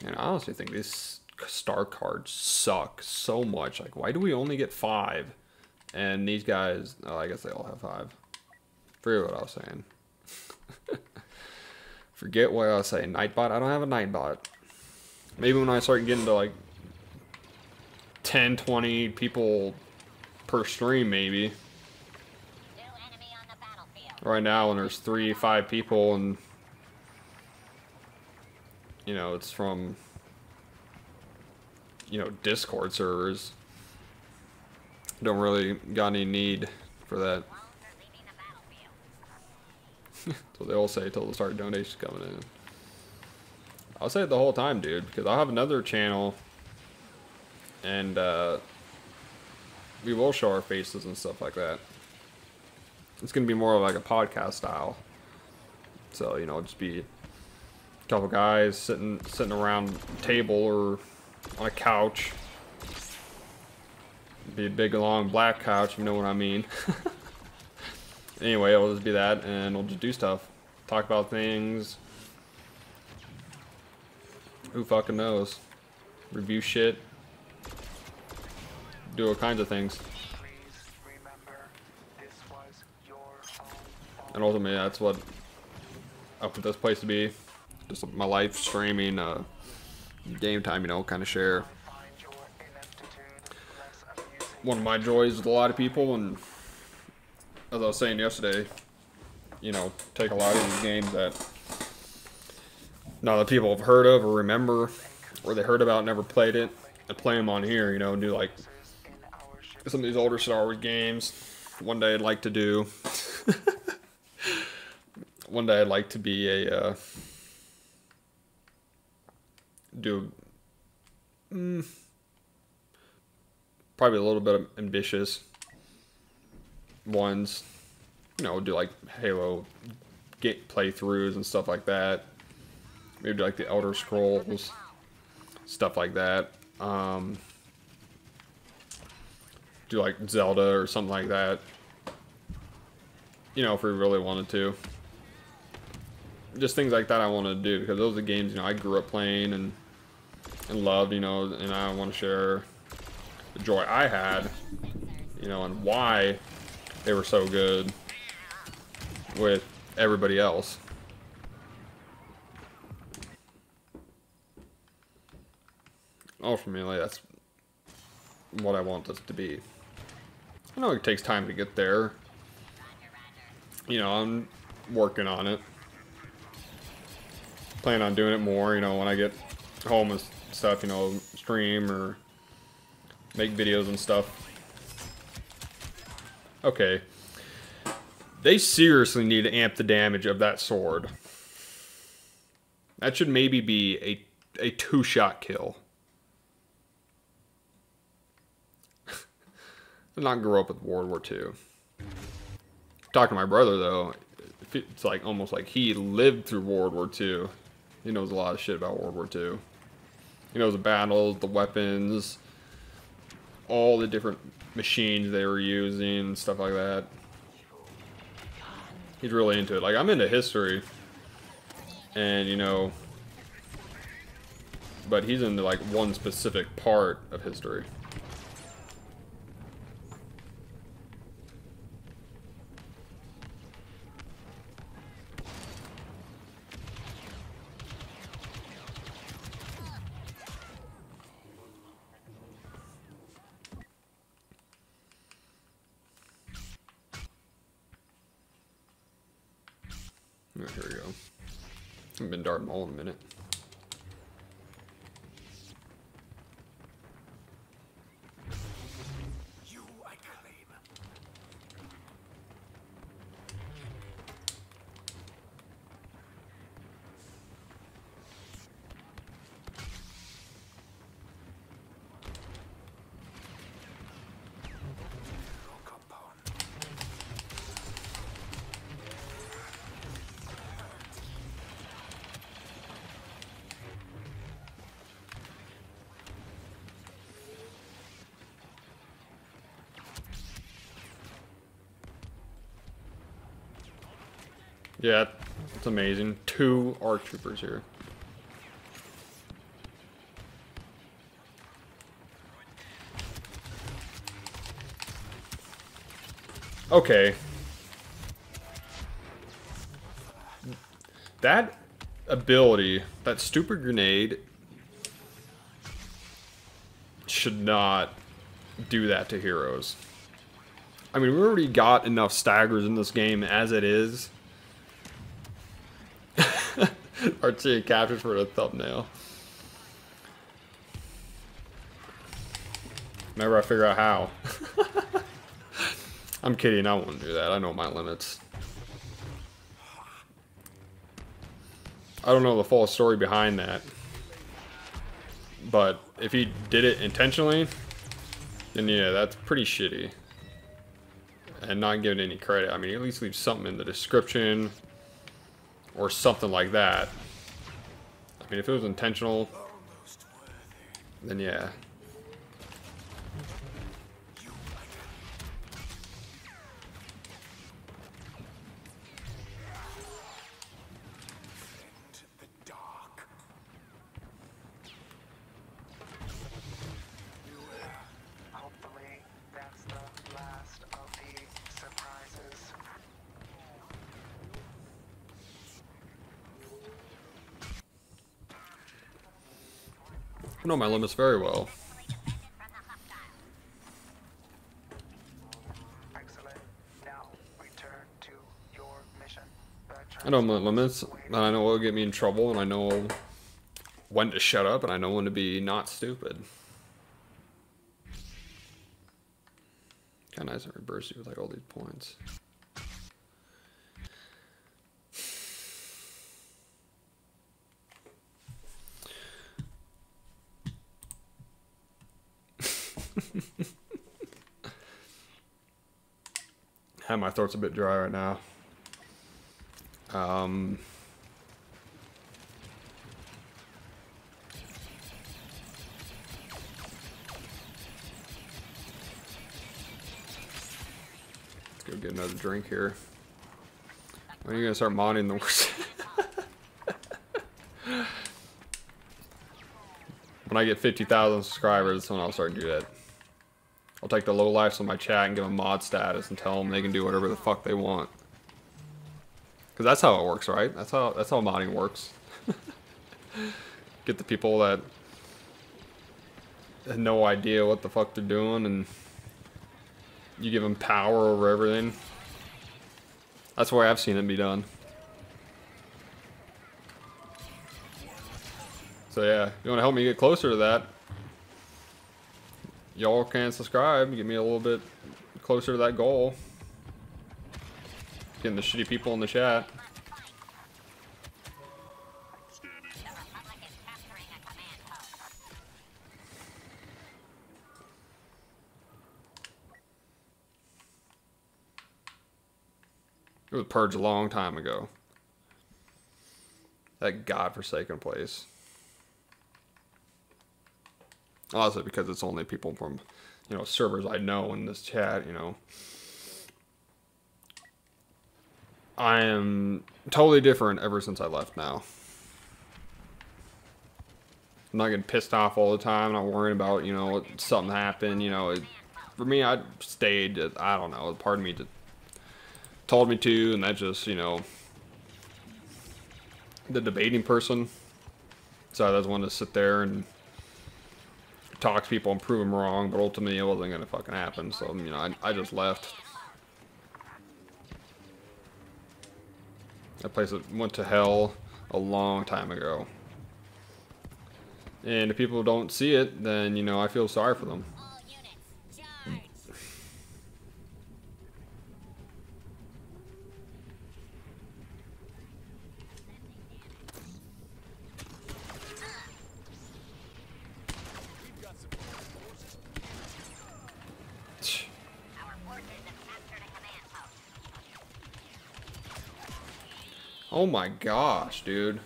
I honestly think these star cards suck so much. Like, why do we only get 5? And these guys, oh, I guess they all have 5. Forget what I was saying. Forget what I was saying. Nightbot? I don't have a Nightbot. Maybe when I start getting to like 10, 20 people per stream, maybe. New enemy on the battlefield. Right now, when there's 3, 5 people, and you know, it's from, you know, Discord servers. Don't really got any need for that. Clones are leaving the battlefield. So they all say till they start donations coming in. I'll say it the whole time, dude, because I'll have another channel, and we will show our faces and stuff like that. It's gonna be more like a podcast style. So, you know, just be a couple guys sitting around a table or on a couch. Be a big long black couch, you know what I mean. Anyway, it'll just be that, and we'll just do stuff. Talk about things. Who fucking knows? Review shit. Do all kinds of things. Please remember, this was your own fault. And ultimately, that's what I put this place to be. Just my life streaming, game time, you know, kind of share. Find your ineptitude less amusing. One of my joys with a lot of people, and as I was saying yesterday, you know, take a lot of these games that not a lot of people have heard of or remember, or they heard about and never played it, and play them on here, you know, and do like In our ship, some of these older Star Wars games. One day I'd like to do. One day I'd like to be a probably a little bit of ambitious ones, you know, do like Halo playthroughs and stuff like that. Maybe do like the Elder Scrolls, stuff like that. do like Zelda or something like that. You know, if we really wanted to. Just things like that I want to do, because those are the games, you know, I grew up playing and loved, you know, and I want to share the joy I had, you know, and why they were so good with everybody else. Ultimately, that's what I want this to be. I know it takes time to get there. You know, I'm working on it. Plan on doing it more, you know, when I get home and stuff, you know, stream or make videos and stuff. Okay. They seriously need to amp the damage of that sword. That should maybe be a 2-shot kill. Did not grow up with World War II. Talking to my brother, though, it's like almost like he lived through World War II. He knows a lot of shit about World War II. He knows the battles, the weapons, all the different machines they were using, and stuff like that. He's really into it. Like, I'm into history. And, you know, but he's into, like, one specific part of history. Oh, here we go. Haven't been Darth Maul in a minute. You, I claim. Look upon. Yeah, it's amazing. 2 ARC troopers here. Okay. That ability, that stupid grenade, should not do that to heroes. I mean, we already got enough staggers in this game as it is. RTA captures for the thumbnail. Whenever I figure out how. I'm kidding, I won't do that. I know my limits. I don't know the full story behind that. But if he did it intentionally, then yeah, that's pretty shitty. And not giving any credit. I mean, at least leave something in the description. Or something like that. I mean, if it was intentional, then yeah. Hopefully, that's the last of the surprises. I know my limits very well. Excellent. Now, return to your mission. I know my limits, and I know what will get me in trouble, and I know when to shut up, and I know when to be not stupid. Kinda nice and reverse you with like all these points. My throat's a bit dry right now. get another drink here. When are you gonna start modding the worst? When I get 50,000 subscribers, that's when I'll start doing that. I'll take the lowlifes on my chat and give them mod status and tell them they can do whatever the fuck they want. Cause that's how it works, right? That's how modding works. Get the people that have no idea what the fuck they're doing, and you give them power over everything. That's the way I've seen it be done. So yeah, if you want to help me get closer to that, y'all can subscribe, get me a little bit closer to that goal. Getting the shitty people in the chat. The Republic is capturing a command post. It was purged a long time ago. That godforsaken place. Also because it's only people from, you know, servers I know in this chat, you know. I am totally different ever since I left now. I'm not getting pissed off all the time, not worrying about, you know, something happened, you know. For me, I stayed, I don't know, part of me just told me to, and that just, you know, the debating person. So I just wanted to sit there and talk to people and prove them wrong, but ultimately it wasn't gonna fucking happen. So, you know, I just left. That place went to hell a long time ago. And if people don't see it, then, you know, I feel sorry for them. All units, charge. Our forces have captured a command post. Oh my gosh, dude.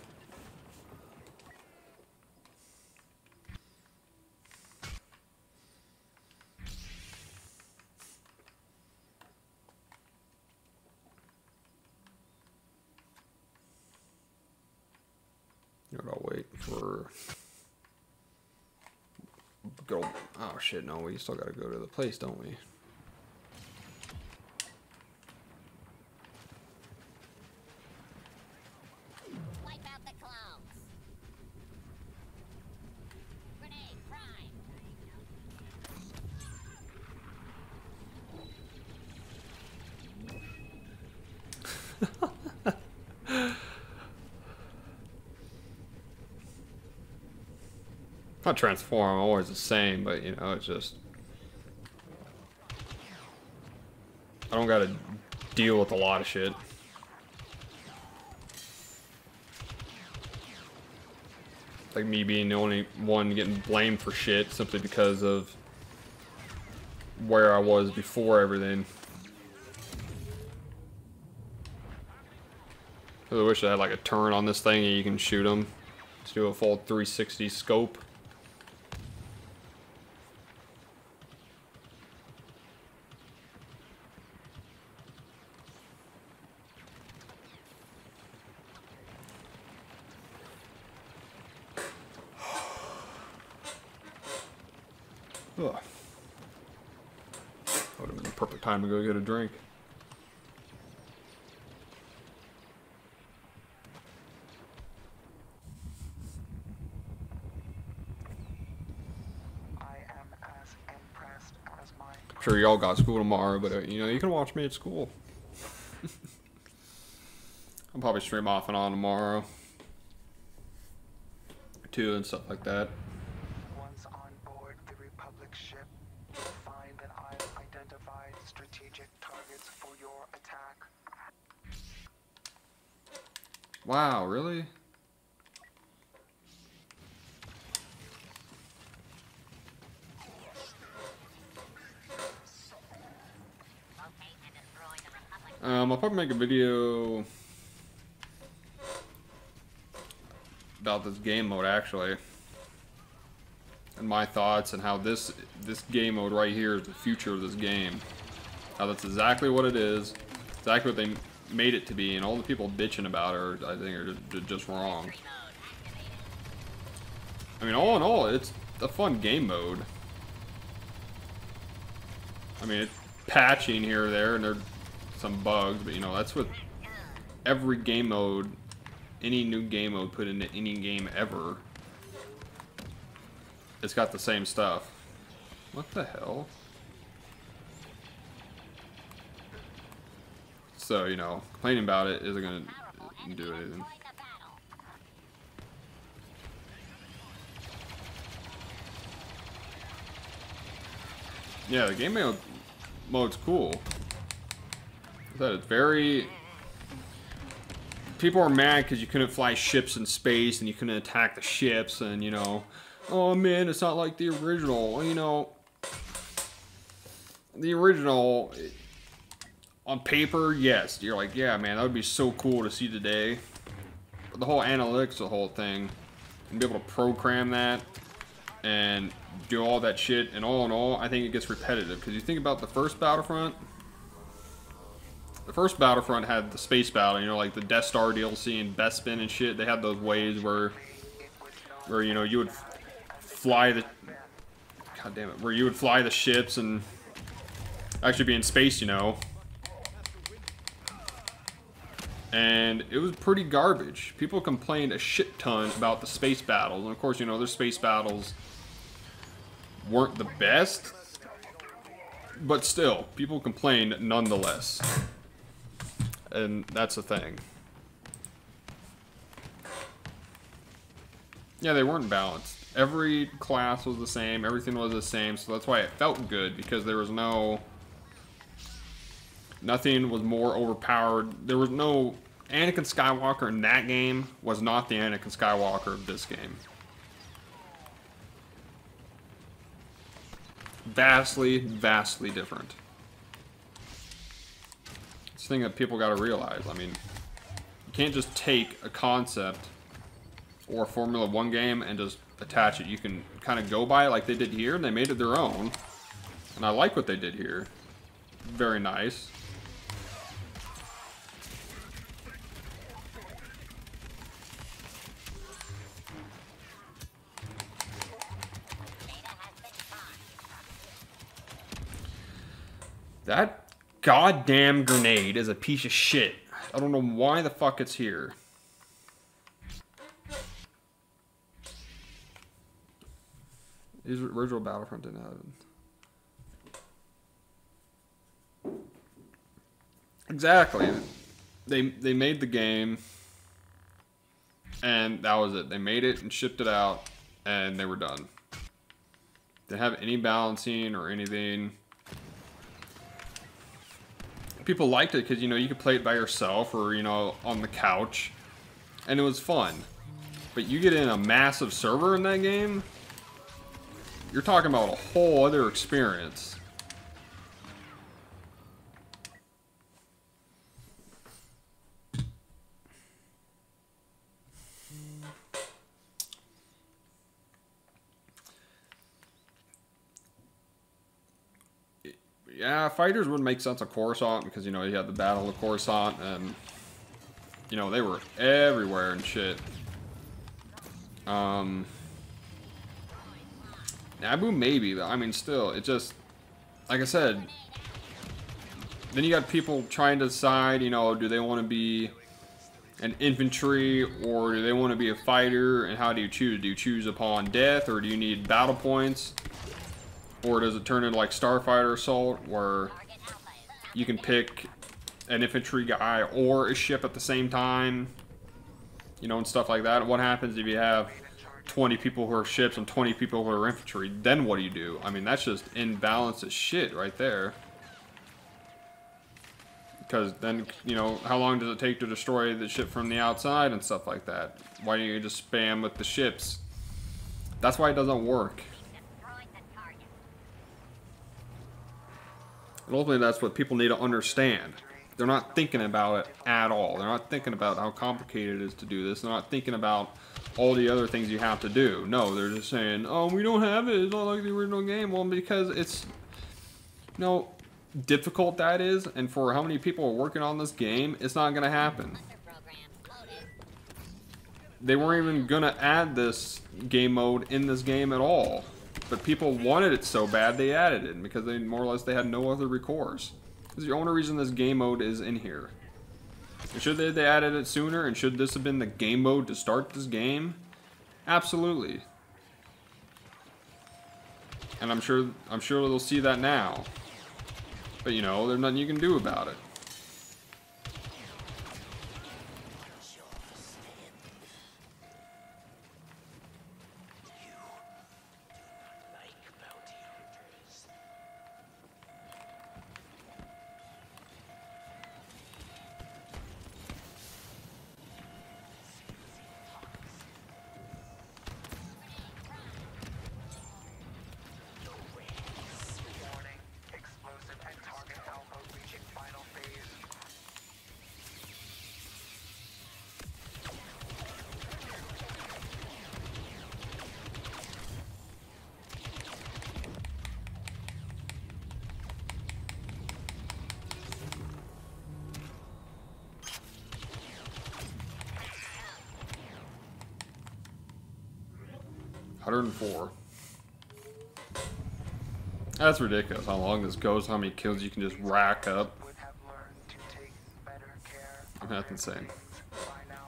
You know what, I'll wait for... Go. Oh shit, no, we still gotta go to the place, don't we? Wipe out the clones. Grenade prime. Not transform, I'm always the same, but you know, it's just... I don't gotta deal with a lot of shit. Like me being the only one getting blamed for shit simply because of where I was before everything. I wish I had like a turn on this thing and you can shoot them. Let's do a full 360 scope. Ugh. That would have been the perfect time to go get a drink. I am as impressed as my I'm sure y'all got school tomorrow, but you know, you can watch me at school. I'll probably stream off and on tomorrow too and stuff like that. Once on board the Republic ship, you'll find that I've identified strategic targets for your attack. Wow, really? Locate and destroy the Republic. I'll probably make a video about this game mode actually, and my thoughts and how this game mode right here is the future of this game. How that's exactly what it is. Exactly what they made it to be, and all the people bitching about it are, I think, are just wrong. I mean, all in all, it's a fun game mode. I mean, it's patching here or there, and there's some bugs, but you know, that's what every game mode, any new game mode put into any game ever. It's got the same stuff. What the hell? So, you know, complaining about it isn't gonna do anything. Yeah, the game mode's cool. I said it's very... People are mad because you couldn't fly ships in space and you couldn't attack the ships and, you know, oh man, it's not like the original. Well, you know, the original, on paper, yes, you're like, yeah, man, that would be so cool to see today. But the whole analytics, the whole thing, and be able to program that and do all that shit, and all in all, I think it gets repetitive. Because you think about the first Battlefront. The first Battlefront had the space battle, you know, like the Death Star DLC and Bespin and shit. They had those ways where you know, you would fly the... God damn it. Where you would fly the ships and actually be in space, you know. And it was pretty garbage. People complained a shit ton about the space battles. And of course, you know, their space battles weren't the best. But still, people complained nonetheless. And that's the thing. Yeah, they weren't balanced. Every class was the same. Everything was the same. So that's why it felt good. Because there was no... Nothing was more overpowered. There was no... Anakin Skywalker in that game was not the Anakin Skywalker of this game. Vastly, vastly different. It's the thing that people got to realize. I mean, you can't just take a concept or a Formula 1 game and just attach it. You can kind of go by it like they did here, and they made it their own. And I like what they did here. Very nice. That goddamn grenade is a piece of shit. I don't know why the fuck it's here. These original Battlefront didn't have it. Exactly. They made the game, and that was it. They made it and shipped it out, and they were done. Didn't have any balancing or anything. People liked it because, you know, you could play it by yourself or, you know, on the couch. And it was fun. But you get in a massive server in that game, you're talking about a whole other experience. Yeah, fighters would make sense of Coruscant because, you know, you had the Battle of Coruscant and, you know, they were everywhere and shit. Naboo maybe, but I mean, still, it just, like I said, then you got people trying to decide, you know, do they want to be an infantry or do they want to be a fighter, and how do you choose? Do you choose upon death, or do you need battle points? Or does it turn into like Starfighter Assault, where you can pick an infantry guy or a ship at the same time, you know, and stuff like that? What happens if you have 20 people who are ships and 20 people who are infantry? Then what do you do? I mean, that's just imbalanced as shit right there. Because then, you know, how long does it take to destroy the ship from the outside and stuff like that? Why don't you just spam with the ships? That's why it doesn't work. And ultimately, that's what people need to understand. They're not thinking about it at all. They're not thinking about how complicated it is to do this. They're not thinking about all the other things you have to do. No, they're just saying, oh, we don't have it. It's not like the original game. Well, because it's... You know, difficult that is, and for how many people are working on this game, it's not gonna happen. Hunter program loaded. They weren't even gonna add this game mode in this game at all. But people wanted it so bad they added it because they more or less they had no other recourse. This is the only reason this game mode is in here. And should they added it sooner, and should this have been the game mode to start this game? Absolutely. And I'm sure they'll see that now. But you know, there's nothing you can do about it. Warning, explosive at target Alpha reaching final phase. $104. That's ridiculous how long this goes, how many kills you can just rack up. Would have learned to take better care of That's their insane. things by now.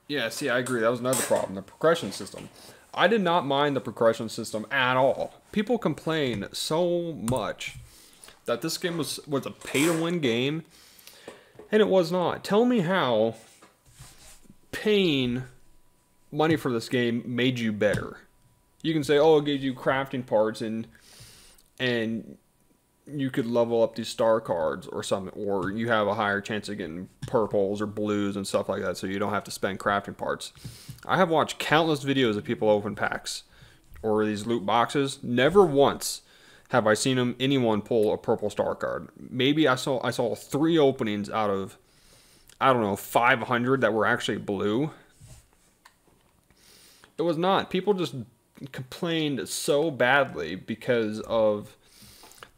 Yeah, see, I agree. That was another problem. The progression system. I did not mind the progression system at all. People complain so much that this game was a pay-to-win game, and it was not. Tell me how paying money for this game made you better. You can say, oh, it gives you crafting parts, and you could level up these star cards or something, or you have a higher chance of getting purples or blues and stuff like that, so you don't have to spend crafting parts. I have watched countless videos of people open packs or these loot boxes. Never once have I seen anyone pull a purple star card. Maybe I saw 3 openings out of, I don't know, 500 that were actually blue. It was not. People just complained so badly because of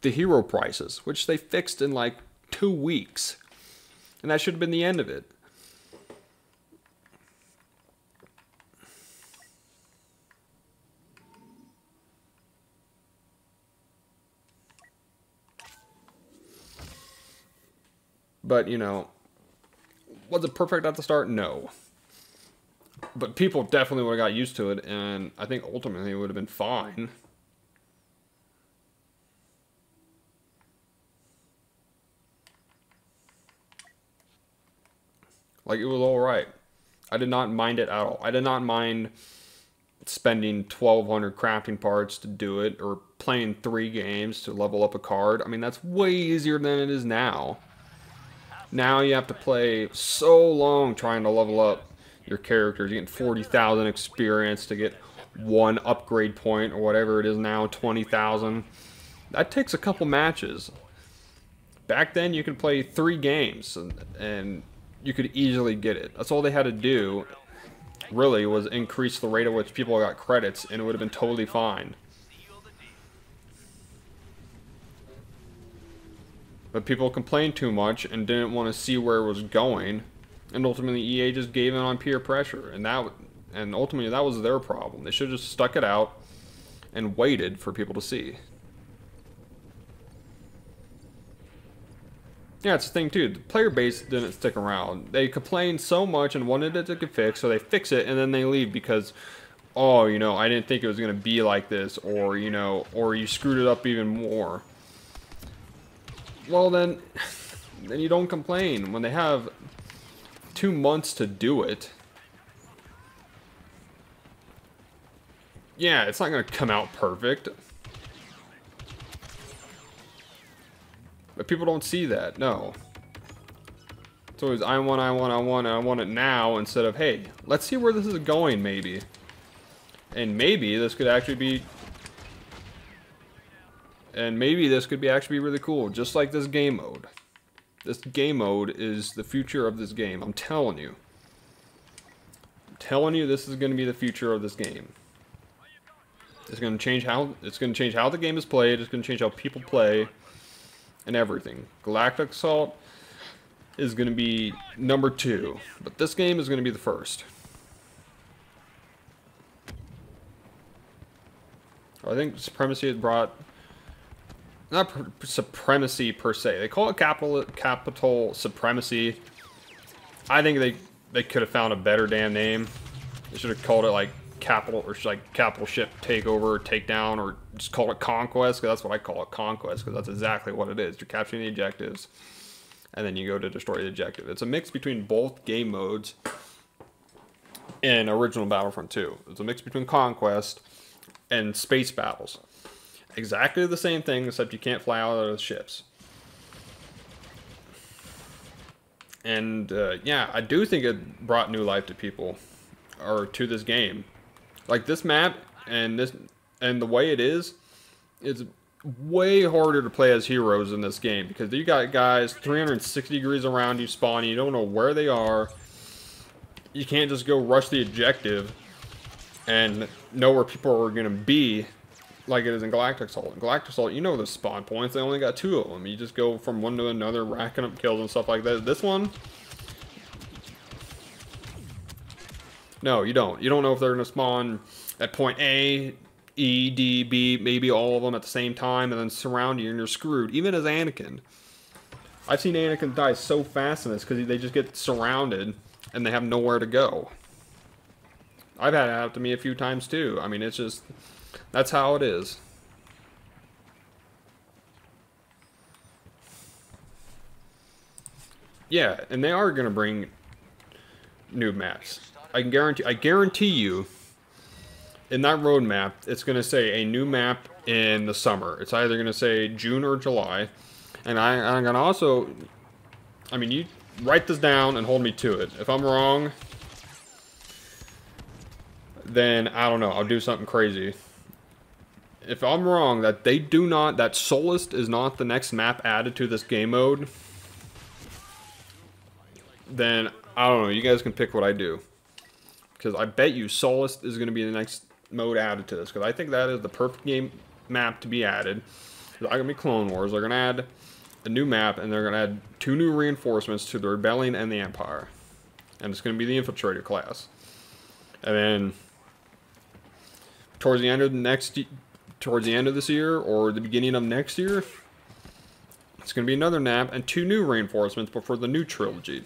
the hero prices, which they fixed in like 2 weeks. And that should have been the end of it. But, you know, was it perfect at the start? No. But people definitely would have got used to it, and I think ultimately it would have been fine. Like, it was alright. I did not mind it at all. I did not mind spending 1,200 crafting parts to do it, or playing 3 games to level up a card. I mean, that's way easier than it is now. Now you have to play so long trying to level up your characters. You get 40,000 experience to get 1 upgrade point, or whatever it is now, 20,000. That takes a couple matches. Back then, you could play 3 games, and you could easily get it. That's all they had to do, really, was increase the rate at which people got credits, and it would have been totally fine. But people complained too much and didn't want to see where it was going, and ultimately EA just gave in on peer pressure, and ultimately that was their problem. They should have just stuck it out and waited for people to see. Yeah, it's the thing too. The player base didn't stick around. They complained so much and wanted it to get fixed, so they fix it and then they leave because, oh, you know, I didn't think it was going to be like this, or, you know, or you screwed it up even more. Well, then you don't complain when they have 2 months to do it. Yeah, it's not going to come out perfect. But people don't see that, no. It's always, I want it now, instead of, hey, let's see where this is going, maybe. And maybe this could actually be... And maybe this could be actually be really cool, just like this game mode. This game mode is the future of this game. I'm telling you. I'm telling you, this is going to be the future of this game. It's going to change how the game is played. It's going to change how people play, and everything. Galactic Assault is going to be number 2, but this game is going to be the first. I think Supremacy had brought, not Supremacy per se. They call it capital Supremacy. I think they could have found a better damn name. They should have called it like capital, or like capital ship takeover, or takedown, or just call it Conquest, because that's what I call it, Conquest, because that's exactly what it is. You're capturing the objectives, and then you go to destroy the objective. It's a mix between both game modes in original Battlefront 2. It's a mix between Conquest and space battles. Exactly the same thing, except you can't fly out of the ships. And yeah, I do think it brought new life to people, or to this game. Like this map and the way it is, it's way harder to play as heroes in this game, because you got guys 360 degrees around you spawning. You don't know where they are. You can't just go rush the objective and know where people are going to be like it is in Galactic Assault. In Galactic Assault, you know the spawn points. They only got 2 of them. You just go from one to another, racking up kills and stuff like that. This one, no, you don't. You don't know if they're going to spawn at point A, E, D, B, maybe all of them at the same time, and then surround you, and you're screwed. Even as Anakin. I've seen Anakin die so fast in this, because they just get surrounded, and they have nowhere to go. I've had it happen to me a few times too. I mean, it's just, that's how it is. Yeah, and they are going to bring new maps. I guarantee you, in that roadmap, it's going to say a new map in the summer. It's either going to say June or July. And I'm going to also, I mean, you write this down and hold me to it. If I'm wrong, then I don't know, I'll do something crazy. If I'm wrong that that Solist is not the next map added to this game mode, then I don't know, you guys can pick what I do. Because I bet you Solist is going to be the next mode added to this, because I think that is the perfect game map to be added. It's not going to be Clone Wars. They're going to add a new map, and they're going to add 2 new reinforcements to the Rebellion and the Empire. And it's going to be the Infiltrator class. And then towards the end of this year, or the beginning of next year, it's going to be another map and 2 new reinforcements before the new trilogy.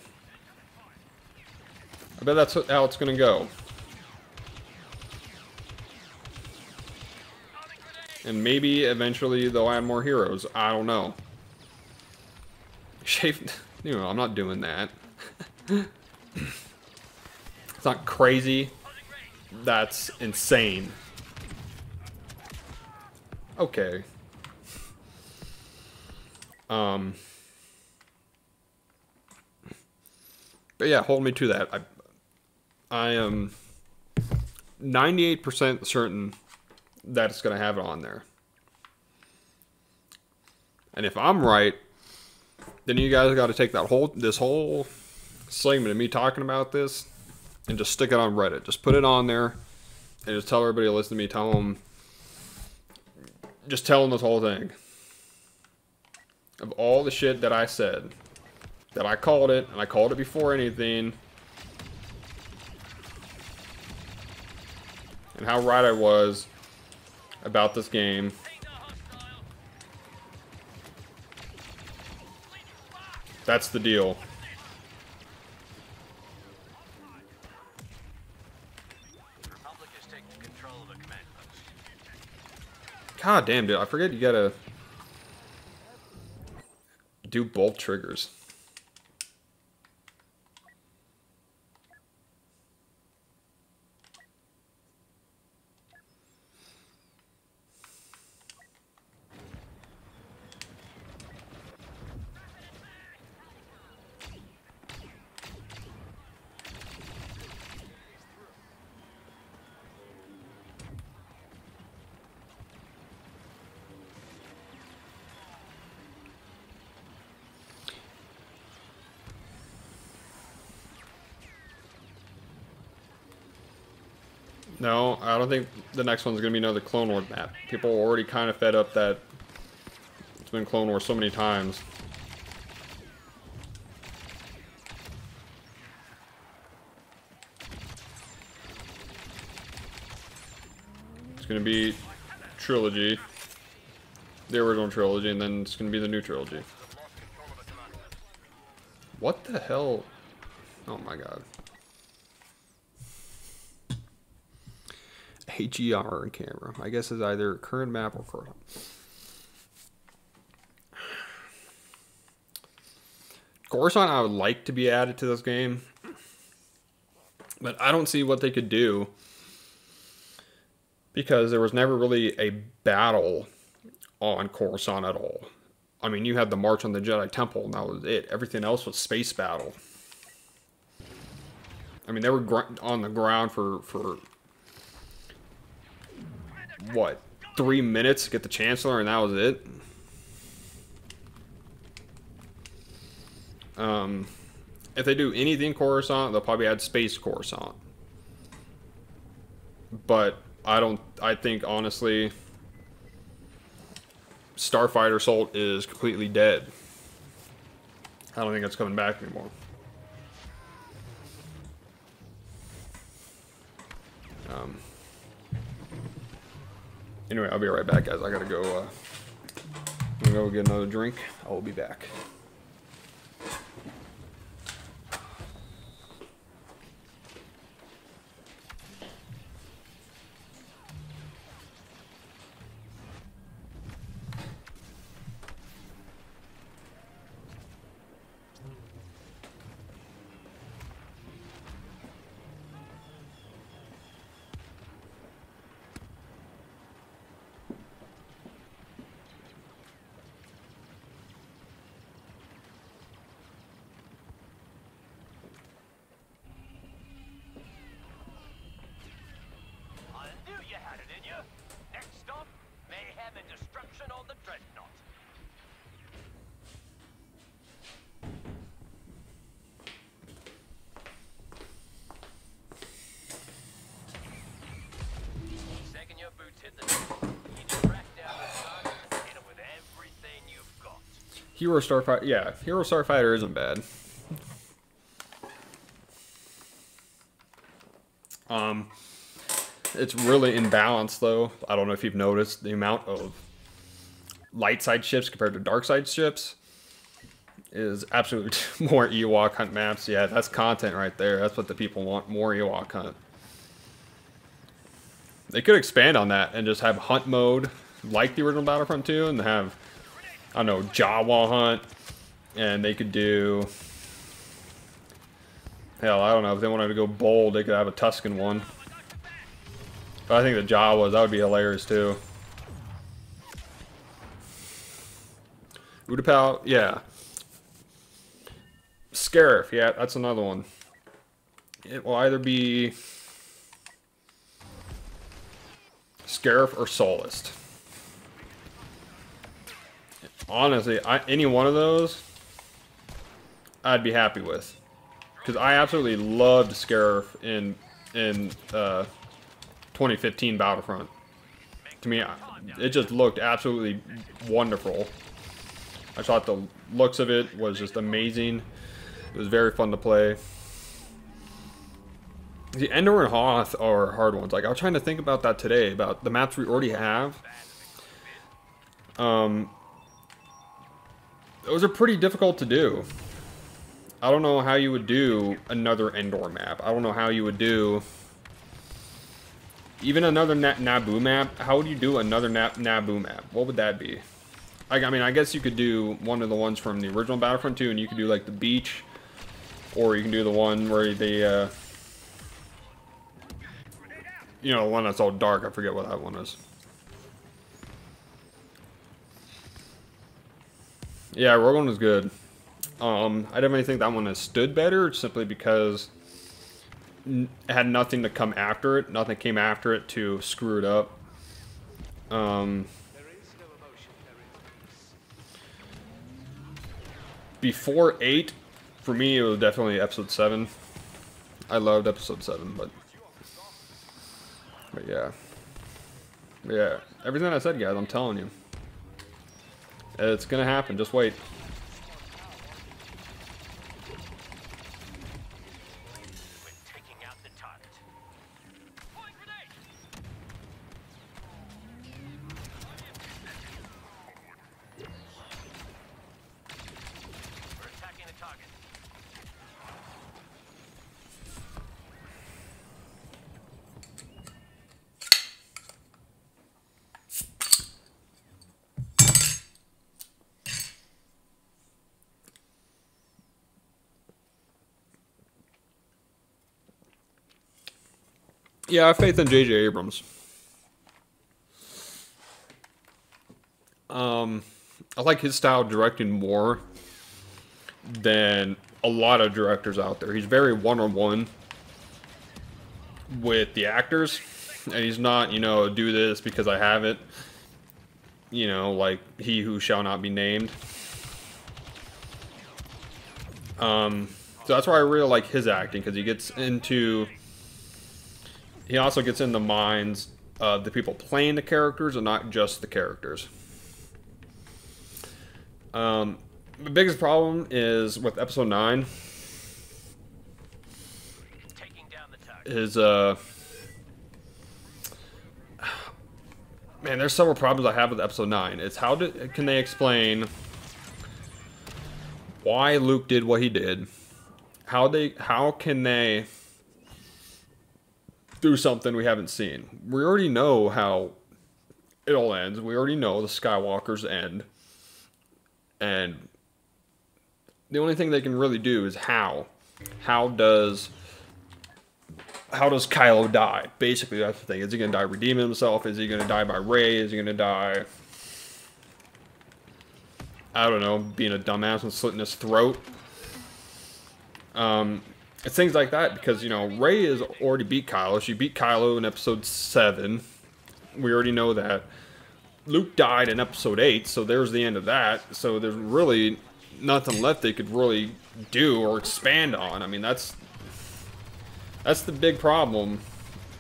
I bet that's how it's going to go. And maybe eventually they'll add more heroes. I don't know. You know, I'm not doing that. It's not crazy. That's insane. Okay. But yeah, hold me to that. I am 98% certain that it's going to have it on there. And if I'm right, then you guys got to take this whole segment of me talking about this and just stick it on Reddit. Just put it on there and just tell everybody to listen to me. Just tell them this whole thing. Of all the shit that I said, that I called it, and I called it before anything, and how right I was about this game. That's the deal. God damn, dude. I forget you gotta do both triggers. No, I don't think the next one's gonna be another Clone Wars map. People are already kind of fed up that it's been Clone Wars so many times. It's gonna be trilogy, the original trilogy, and then it's gonna be the new trilogy. What the hell? Oh my god. HER camera. I guess it's either current map or current. Coruscant I would like to be added to this game, but I don't see what they could do because there was never really a battle on Coruscant at all. I mean, you had the March on the Jedi Temple, and that was it. Everything else was space battle. I mean, they were on the ground for what, 3 minutes to get the Chancellor, and that was it. If they do anything Coruscant, they'll probably add Space Coruscant. But I think honestly, Starfighter Assault is completely dead. I don't think it's coming back anymore. Anyway, I'll be right back, guys. I gotta go. I'm gonna go get another drink. I will be back. Hero Starfighter, yeah, Hero Starfighter isn't bad. It's really imbalanced though. I don't know if you've noticed the amount of light side ships compared to dark side ships is absolutely more Ewok hunt maps. Yeah, that's content right there. That's what the people want, more Ewok hunt. They could expand on that and just have hunt mode like the original Battlefront 2 and have, I don't know, Jawa hunt, and they could do, hell, I don't know, if they wanted to go bold, they could have a Tusken one. But I think the Jawas, that would be hilarious too. Utapau, yeah. Scarif, yeah, that's another one. It will either be Scarif or Solist. Honestly, any one of those, I'd be happy with, because I absolutely loved Scarif in 2015 Battlefront. To me, it just looked absolutely wonderful. I thought the looks of it was just amazing. It was very fun to play. The Endor and Hoth are hard ones. Like, I was trying to think about that today, about the maps we already have. Those are pretty difficult to do. I don't know how you would do another Endor map. I don't know how you would do even another Naboo map. How would you do another Naboo map? What would that be? I mean, I guess you could do one of the ones from the original Battlefront 2, and you could do like the beach, or you can do the one where they, you know, the one that's all dark. I forget what that one is. Yeah, Rogue One was good. I definitely think that one has stood better simply because it had nothing to come after it. Nothing came after it to screw it up. Before 8, for me, it was definitely Episode 7. I loved Episode 7, but But yeah. Yeah. Everything I said, guys, I'm telling you. It's gonna happen. Just wait. We're taking out the target. Throwing grenade. We're attacking the target. Yeah, I have faith in J.J. Abrams. I like his style of directing more than a lot of directors out there. He's very one-on-one with the actors, and he's not, you know, do this because I have it. You know, like He Who Shall Not Be Named. So that's why I really like his acting, because he also gets in the minds of the people playing the characters and not just the characters. The biggest problem is with episode 9 Taking down the target. is man, there's several problems I have with episode 9. It's can they explain why Luke did what he did? How can they do something we haven't seen? We already know how it all ends. We already know the Skywalkers end. And the only thing they can really do is how. How does Kylo die? Basically, that's the thing. Is he going to die redeeming himself? Is he going to die by Rey? Is he going to die, I don't know, being a dumbass and slitting his throat? It's things like that, because, you know, Rey has already beat Kylo. She beat Kylo in episode 7. We already know that. Luke died in episode 8, so there's the end of that. So there's really nothing left they could really do or expand on. I mean, that's the big problem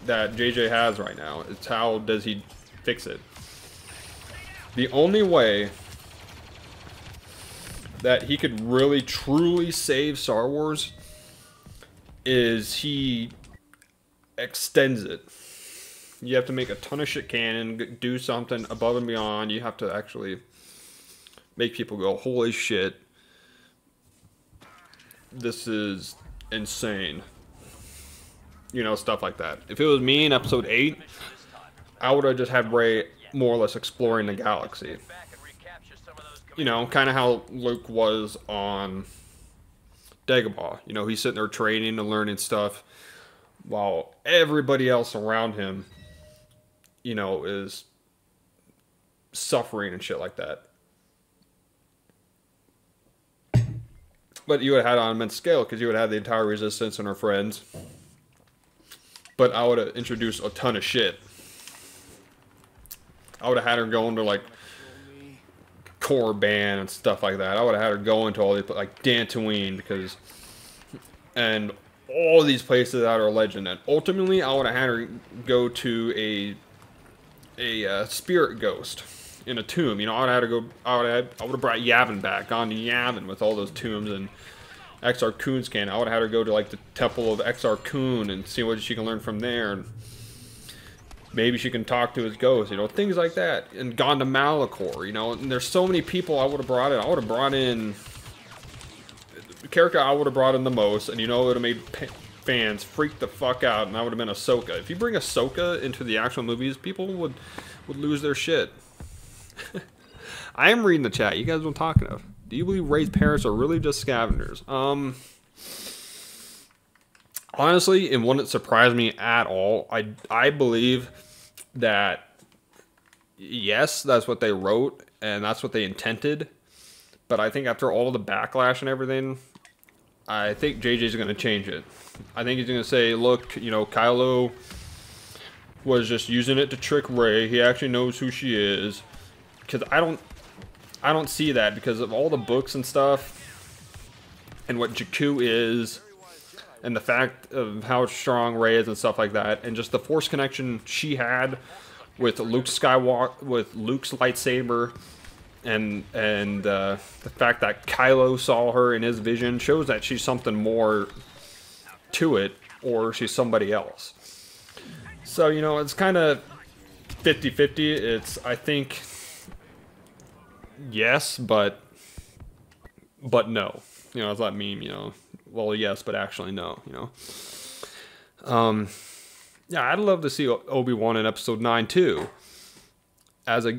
that JJ has right now. It's how does he fix it? The only way that he could really truly save Star Wars is he extends it. You have to make a ton of shit canon, do something above and beyond. You have to actually make people go, holy shit, this is insane. You know, stuff like that. If it was me in episode 8, I would have just had Rey more or less exploring the galaxy. You know, kind of how Luke was on Dagobah. You know, he's sitting there training and learning stuff while everybody else around him, you know, is suffering and shit like that. But you would have had it on an immense scale, because you would have had the entire Resistance and her friends. But I would have introduced a ton of shit. I would have had her go into, like, Korriban and stuff like that. I would have had her go into all these, like, Dantooine, because... And all these places that are legend. And ultimately, I would have had her go to a spirit ghost in a tomb. You know, I would have brought Yavin back, gone to Yavin with all those tombs and Exar Kun's canon. I would have had her go to, like, the temple of Exar Kun and see what she can learn from there. And maybe she can talk to his ghost, you know, things like that. And gone to Malachor, you know. And there's so many people I would have brought in. I would have brought in the character I would have brought in the most, and you know, it would have made fans freak the fuck out, and that would have been Ahsoka. If you bring Ahsoka into the actual movies, people would lose their shit. I am reading the chat. You guys know what I'm talking of. Do you believe Rey's parents are really just scavengers? Honestly, it wouldn't surprise me at all. I believe that, yes, that's what they wrote, and that's what they intended. But I think after all the backlash and everything, I think JJ's going to change it. I think he's going to say, look, you know, Kylo was just using it to trick Rey. He actually knows who she is. Because I don't see that, because of all the books and stuff and what Jakku is and the fact of how strong Rey is and stuff like that, and just the Force connection she had with Luke Skywalker, with Luke's lightsaber, and the fact that Kylo saw her in his vision shows that she's something more to it, or she's somebody else. So, you know, it's kind of 50-50. It's, I think, yes, but no. You know, it's that meme, you know, well, yes, but actually no, you know. Yeah, I'd love to see Obi-Wan in Episode 9 too, as a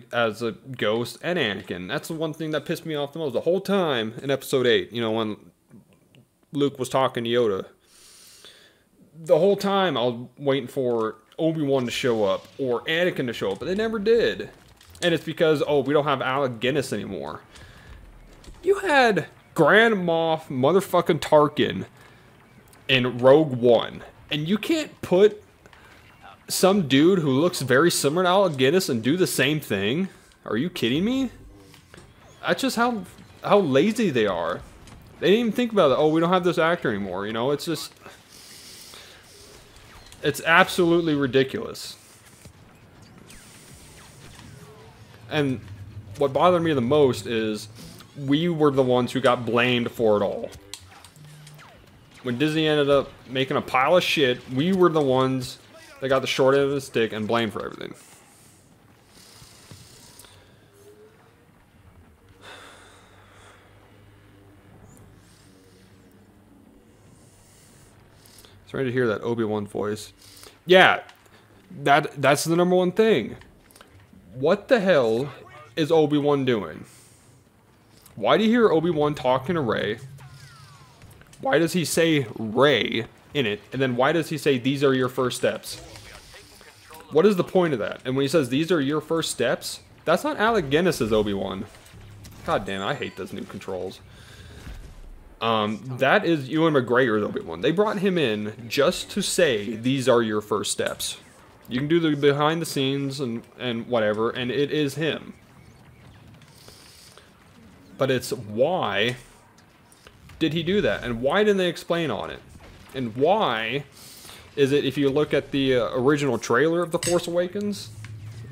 ghost and Anakin. That's the one thing that pissed me off the most the whole time in Episode 8. You know, when Luke was talking to Yoda, the whole time I was waiting for Obi-Wan to show up or Anakin to show up, but they never did. And it's because, oh, we don't have Alec Guinness anymore. You had Grand Moff motherfucking Tarkin in Rogue One, and you can't put some dude who looks very similar to Alec Guinness and do the same thing? Are you kidding me? That's just how lazy they are. They didn't even think about it. Oh, we don't have this actor anymore. You know, it's just, it's absolutely ridiculous. And what bothered me the most is we were the ones who got blamed for it all. When Disney ended up making a pile of shit, we were the ones that got the short end of the stick and blamed for everything. It's ready to hear that Obi-Wan voice. Yeah, that's the number one thing. What the hell is Obi-Wan doing? Why do you hear Obi-Wan talking to Rey? Why does he say Rey in it? And then why does he say these are your first steps? What is the point of that? And when he says these are your first steps, that's not Alec Guinness's Obi-Wan. God damn, I hate those new controls. That is Ewan McGregor's Obi-Wan. They brought him in just to say these are your first steps. You can do the behind the scenes and whatever, and it is him. But it's why did he do that? And why didn't they explain on it? And why is it, if you look at the original trailer of The Force Awakens,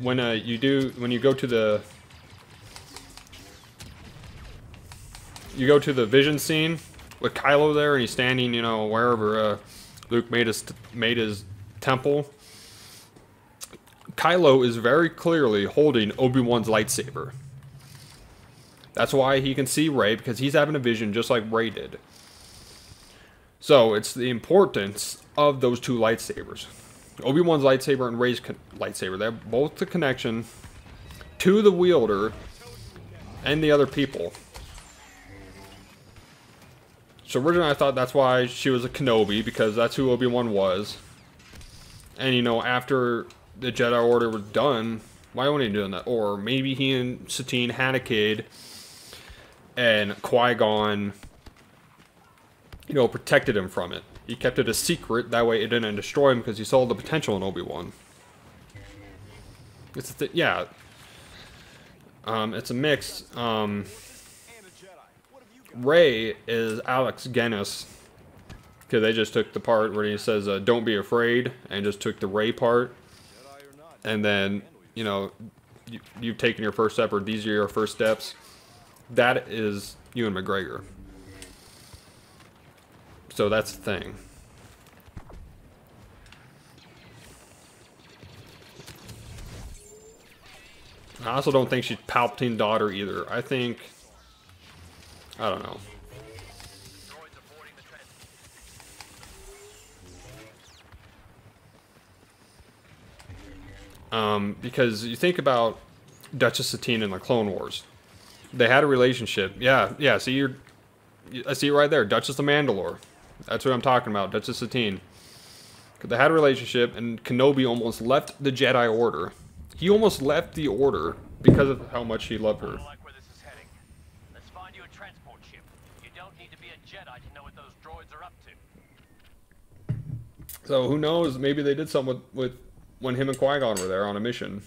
when you go to the vision scene with Kylo there, and he's standing, you know, wherever Luke made his temple. Kylo is very clearly holding Obi-Wan's lightsaber. That's why he can see Rey, because he's having a vision just like Rey did. So it's the importance of those two lightsabers. Obi-Wan's lightsaber and Rey's lightsaber. They have both the connection to the wielder and the other people. So originally I thought that's why she was a Kenobi, because that's who Obi-Wan was. And you know, after the Jedi Order was done, why wasn't he doing that? Or maybe he and Satine had a kid, and Qui-Gon, you know, protected him from it. He kept it a secret, that way it didn't destroy him, because he saw the potential in Obi-Wan. It's yeah. It's a mix. Rey is Alex Guinness, because they just took the part where he says, don't be afraid, and just took the Rey part. And then, you know, you've taken your first step, or these are your first steps. That is Ewan McGregor. So that's the thing. I also don't think she's Palpatine's daughter either. I think, I don't know. Because you think about Duchess Satine in the Clone Wars. They had a relationship. Yeah, see, I see it right there. Duchess of Mandalore. That's what I'm talking about. Duchess Satine. They had a relationship, and Kenobi almost left the Jedi Order. He almost left the Order because of how much he loved her. I don't like where this is heading. Let's find you a transport ship. You don't need to be a Jedi to know what those droids are up to. So who knows? Maybe they did something with when him and Qui-Gon were there on a mission.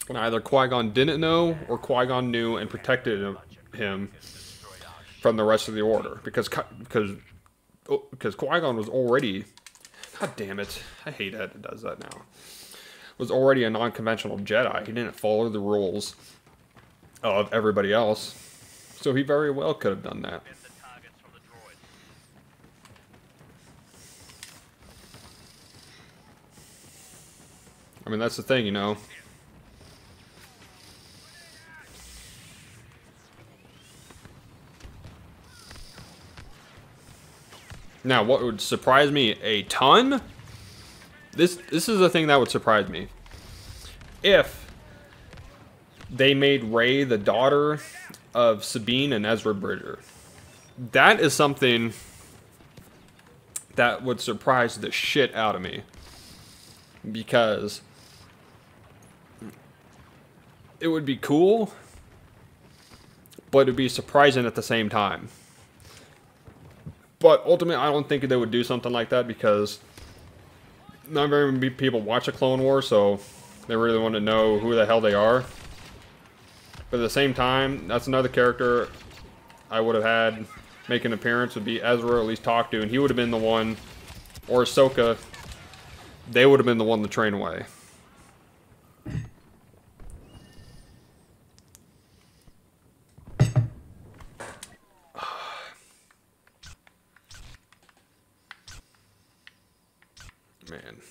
And either Qui-Gon didn't know, or Qui-Gon knew and protected him from the rest of the Order. Because because Qui-Gon was already, god damn it, I hate that it does that now, was already a non-conventional Jedi. He didn't follow the rules of everybody else, so he very well could have done that. Get the targets from the droids. I mean, that's the thing, you know. Now, what would surprise me a ton? This is the thing that would surprise me. If they made Rey the daughter of Sabine and Ezra Bridger. That is something that would surprise the shit out of me. Because it would be cool, but it would be surprising at the same time. But ultimately, I don't think they would do something like that because not very many people watch the Clone Wars, so they really want to know who the hell they are. But at the same time, that's another character I would have had make an appearance, would be Ezra, at least talk to, and he would have been the one, or Ahsoka, they would have been the one to train away. Man.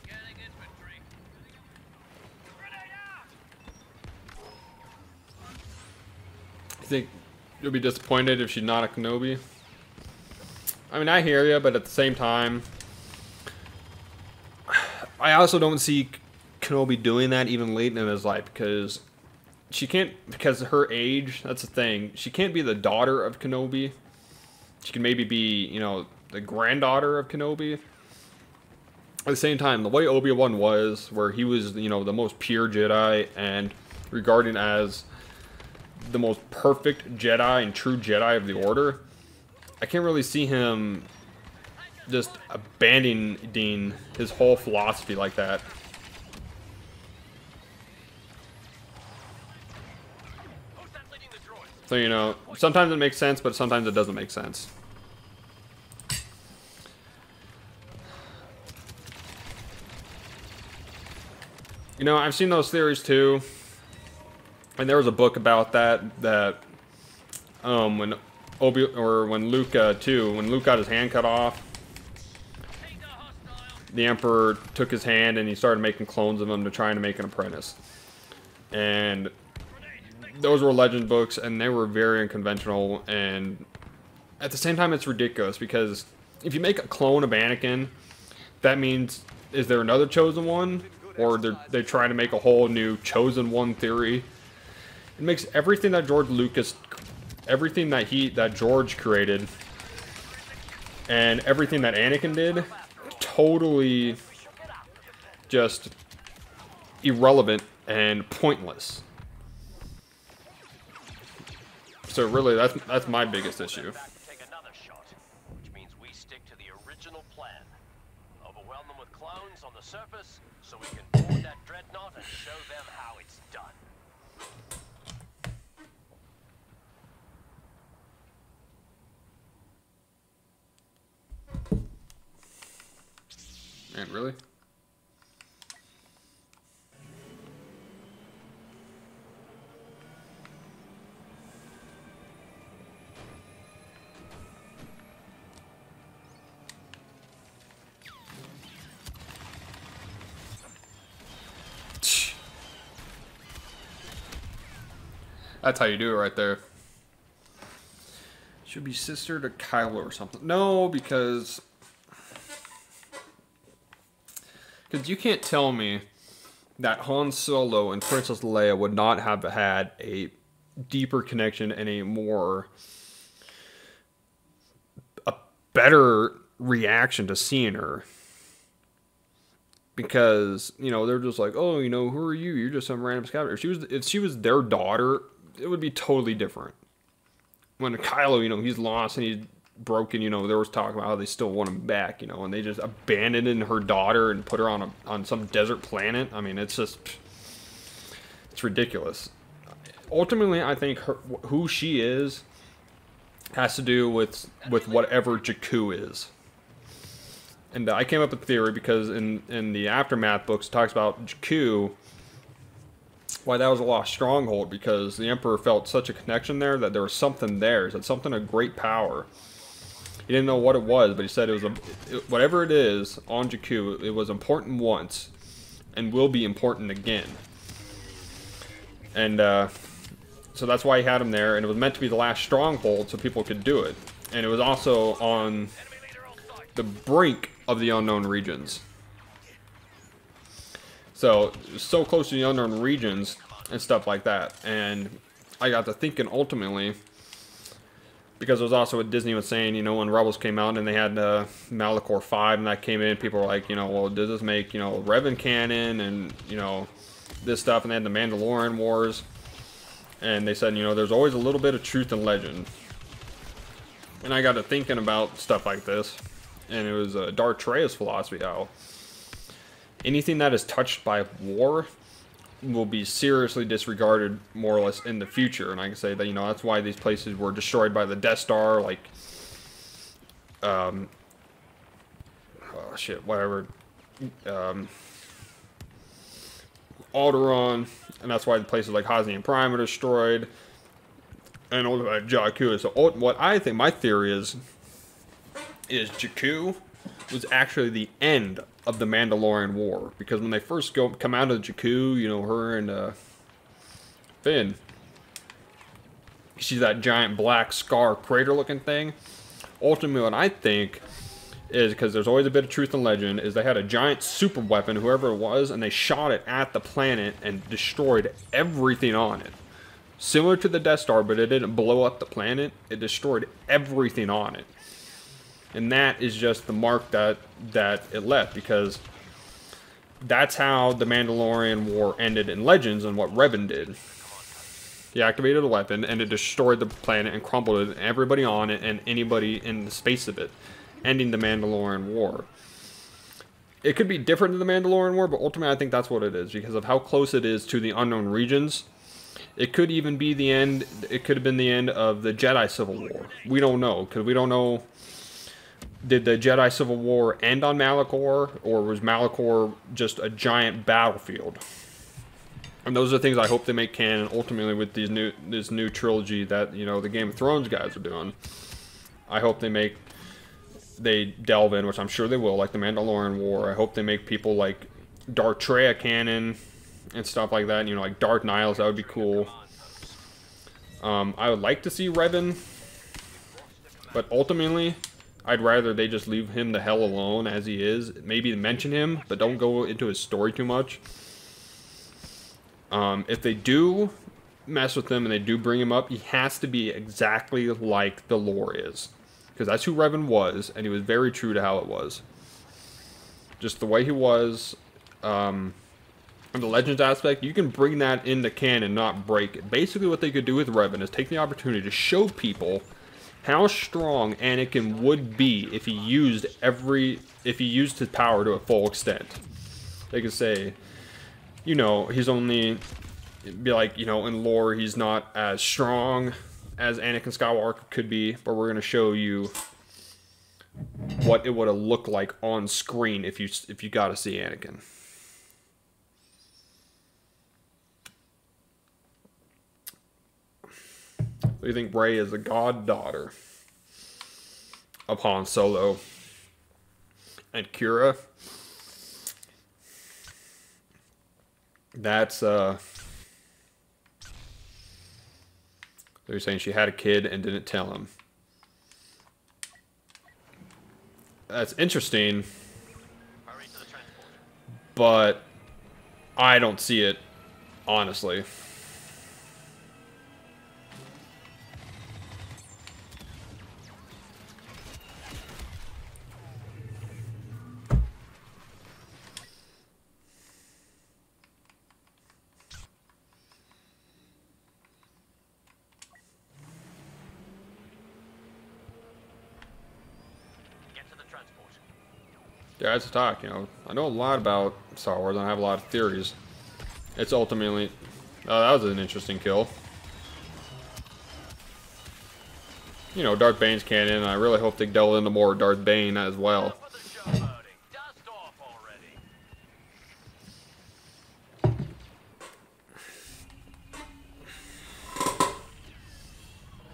Scanning infantry. You think you'll be disappointed if she's not a Kenobi? I mean, I hear you, but at the same time, I also don't see Kenobi doing that even late in his life, because she can't, because of her age, that's the thing. She can't be the daughter of Kenobi. She can maybe be, you know, the granddaughter of Kenobi. At the same time, the way Obi-Wan was, where he was, you know, the most pure Jedi and regarded as the most perfect Jedi and true Jedi of the Order, I can't really see him just abandoning his whole philosophy like that. Who's that leading the droids? So, you know, sometimes it makes sense, but sometimes it doesn't make sense. You know, I've seen those theories too. And there was a book about that when Luke when Luke got his hand cut off, the Emperor took his hand and he started making clones of him to try to make an apprentice. And those were legend books, and they were very unconventional, and at the same time it's ridiculous, because if you make a clone of Anakin, that means, is there another chosen one? Or they try to make a whole new chosen one theory. It makes everything that that George created, and everything that Anakin did, totally just irrelevant and pointless. So really, that's my biggest issue. Take another shot, which means we stick to the original plan. Overwhelm them with clones on the surface, so we can board that dreadnought and show them how it's done. Man, really? That's how you do it right there. Should be sister to Kylo or something. No, because you can't tell me that Han Solo and Princess Leia would not have had a deeper connection and a better reaction to seeing her. Because, you know, they're just like, oh, you know, who are you? You're just some random scavenger. If she was their daughter, it would be totally different. When Kylo, you know, he's lost and he's broken. You know, there was talk about how they still want him back. You know, and they just abandoned her daughter and put her on some desert planet. I mean, it's ridiculous. Ultimately, I think who she is has to do with whatever Jakku is. And I came up with a theory because in the Aftermath books, it talks about Jakku, why that was a lost stronghold, because the Emperor felt such a connection there that there was something there. He said something of great power. He didn't know what it was, but he said it was whatever it is on Jakku, it was important once and will be important again. And so that's why he had him there, and it was meant to be the last stronghold so people could do it. And it was also on the brink of the unknown regions. So close to the unknown regions and stuff like that. And I got to thinking ultimately, because it was also what Disney was saying, you know, when Rebels came out and they had Malachor 5 and that came in, people were like, you know, well, does this make, you know, Revan canon and, you know, this stuff, and they had the Mandalorian Wars. And they said, you know, there's always a little bit of truth in legend. And I got to thinking about stuff like this. And it was Darth Treya's philosophy, how anything that is touched by war will be seriously disregarded, more or less, in the future. And I can say that, you know, that's why these places were destroyed by the Death Star, like, oh shit, whatever, Alderaan, and that's why the places like Hosnian Prime are destroyed, and all of Jakku. So what I think, my theory is Jakku was actually the end of the Mandalorian War, because when they first come out of Jakku, you know, her and Finn, you see that giant black scar crater looking thing. Ultimately, what I think is, because there's always a bit of truth in legend, is they had a giant super weapon, whoever it was, and they shot it at the planet and destroyed everything on it. Similar to the Death Star, but it didn't blow up the planet. It destroyed everything on it. And that is just the mark that it left, because that's how the Mandalorian War ended in Legends and what Revan did. He activated a weapon and it destroyed the planet and crumbled it, and everybody on it and anybody in the space of it, ending the Mandalorian War. It could be different than the Mandalorian War, but ultimately I think that's what it is, because of how close it is to the unknown regions. It could even be the end, it could have been the end of the Jedi Civil War. We don't know, because we don't know, did the Jedi Civil War end on Malachor, or was Malachor just a giant battlefield? And those are things I hope they make canon ultimately with this new trilogy that, you know, the Game of Thrones guys are doing. I hope they delve in, which I'm sure they will, like the Mandalorian War. I hope they make people like Darth Treya canon and stuff like that. You know, like Darth Niles, that would be cool. I would like to see Revan, but ultimately, I'd rather they just leave him the hell alone as he is. Maybe mention him, but don't go into his story too much. If they do mess with him and they do bring him up, he has to be exactly like the lore is. Because that's who Revan was, and he was very true to how it was. Just the way he was, and the Legends aspect, you can bring that into canon, not break it. Basically what they could do with Revan is take the opportunity to show people how strong Anakin would be if he used his power to a full extent. They could say, you know, he's only, be like, you know, in lore he's not as strong as Anakin Skywalker could be, but we're going to show you what it would have looked like on screen if you got to see Anakin. So you think Rey is a goddaughter of Han Solo and Kira? That's so you're saying she had a kid and didn't tell him. That's interesting, but I don't see it, honestly. Yeah, it's a talk, you know. I know a lot about Star Wars and I have a lot of theories. It's ultimately... Oh, that was an interesting kill. You know, Darth Bane's canon, and I really hope they delve into more Darth Bane as well. For the showboating. Dust off already.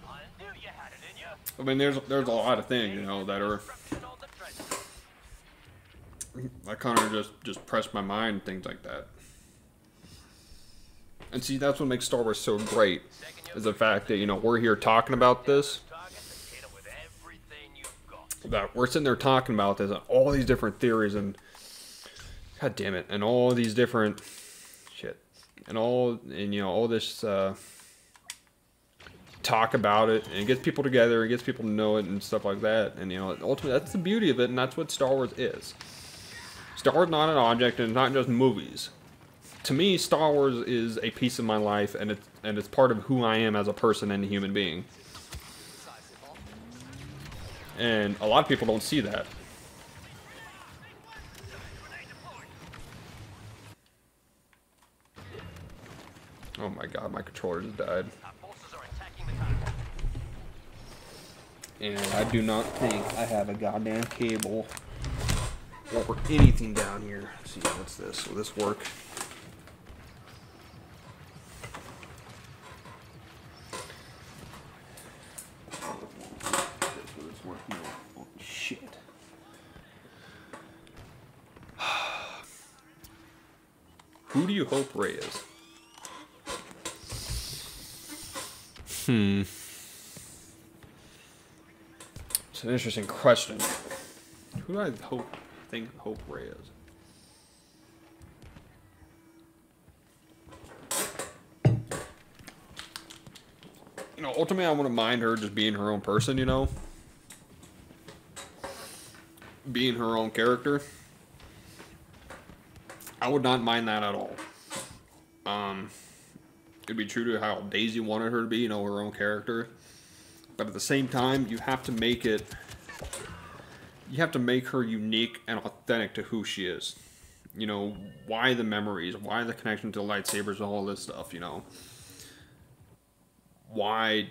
I knew you had it in you. I mean, there's a lot of things, you know, that are... Destruction on the treasure. I kind of just press my mind, things like that. And see, that's what makes Star Wars so great, is the fact that, you know, we're here talking about this, Targets and hit 'em with everything you've got. that we're sitting there talking about this, and all these different theories, and, god damn it, and all these different, shit, and you know, all this, talk about it, and it gets people together, it gets people to know it, and stuff like that, and, you know, ultimately, that's the beauty of it, and that's what Star Wars is. Star Wars is not an object, and it's not just movies. To me, Star Wars is a piece of my life, and it's part of who I am as a person and a human being. And a lot of people don't see that. Oh my god, my controller just died. Our forces are attacking the target. And I do not think I have a goddamn cable or anything down here. Let's see, what's this? Will this work? Oh, shit. Who do you hope Rey is? It's an interesting question. Who do I hope Rey is? You know, ultimately I wouldn't mind her just being her own person, you know? Being her own character. I would not mind that at all. It'd be true to how Daisy wanted her to be, you know, her own character. But at the same time, you have to make it... You have to make her unique and authentic to who she is. You know, why the memories, why the connection to the lightsabers and all this stuff, you know. Why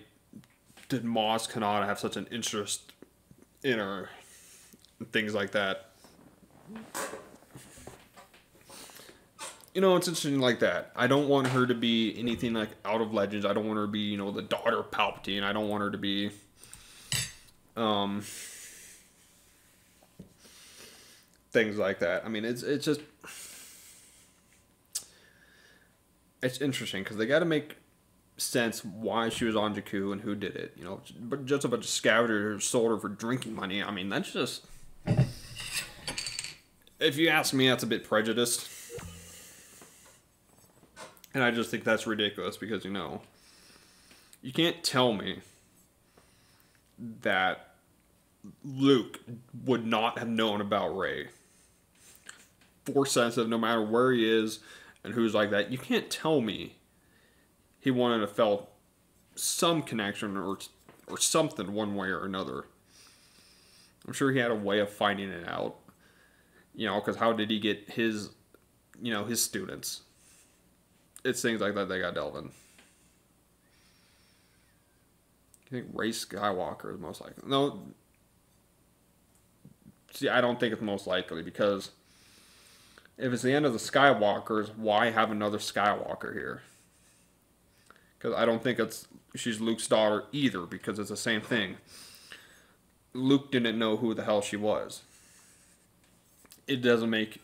did Maz Kanata have such an interest in her? Things like that. You know, it's interesting like that. I don't want her to be anything like out of Legends. I don't want her to be, you know, the daughter of Palpatine. I don't want her to be, things like that. I mean, it's just, it's interesting because they got to make sense why she was on Jakku and who did it. You know, but just a bunch of scavengers who sold her for drinking money. I mean, that's just, if you ask me, that's a bit prejudiced. And I just think that's ridiculous because, you know, you can't tell me that Luke would not have known about Rey. Force sensitive, no matter where he is and who's like that. You can't tell me he wanted to felt some connection or something one way or another. I'm sure he had a way of finding it out. You know, because how did he get his, you know, his students? It's things like that they got delved in. I think Rey Skywalker is most likely. No. See, I don't think it's most likely because if it's the end of the Skywalkers, why have another Skywalker here? Because I don't think she's Luke's daughter either because it's the same thing. Luke didn't know who the hell she was. It doesn't make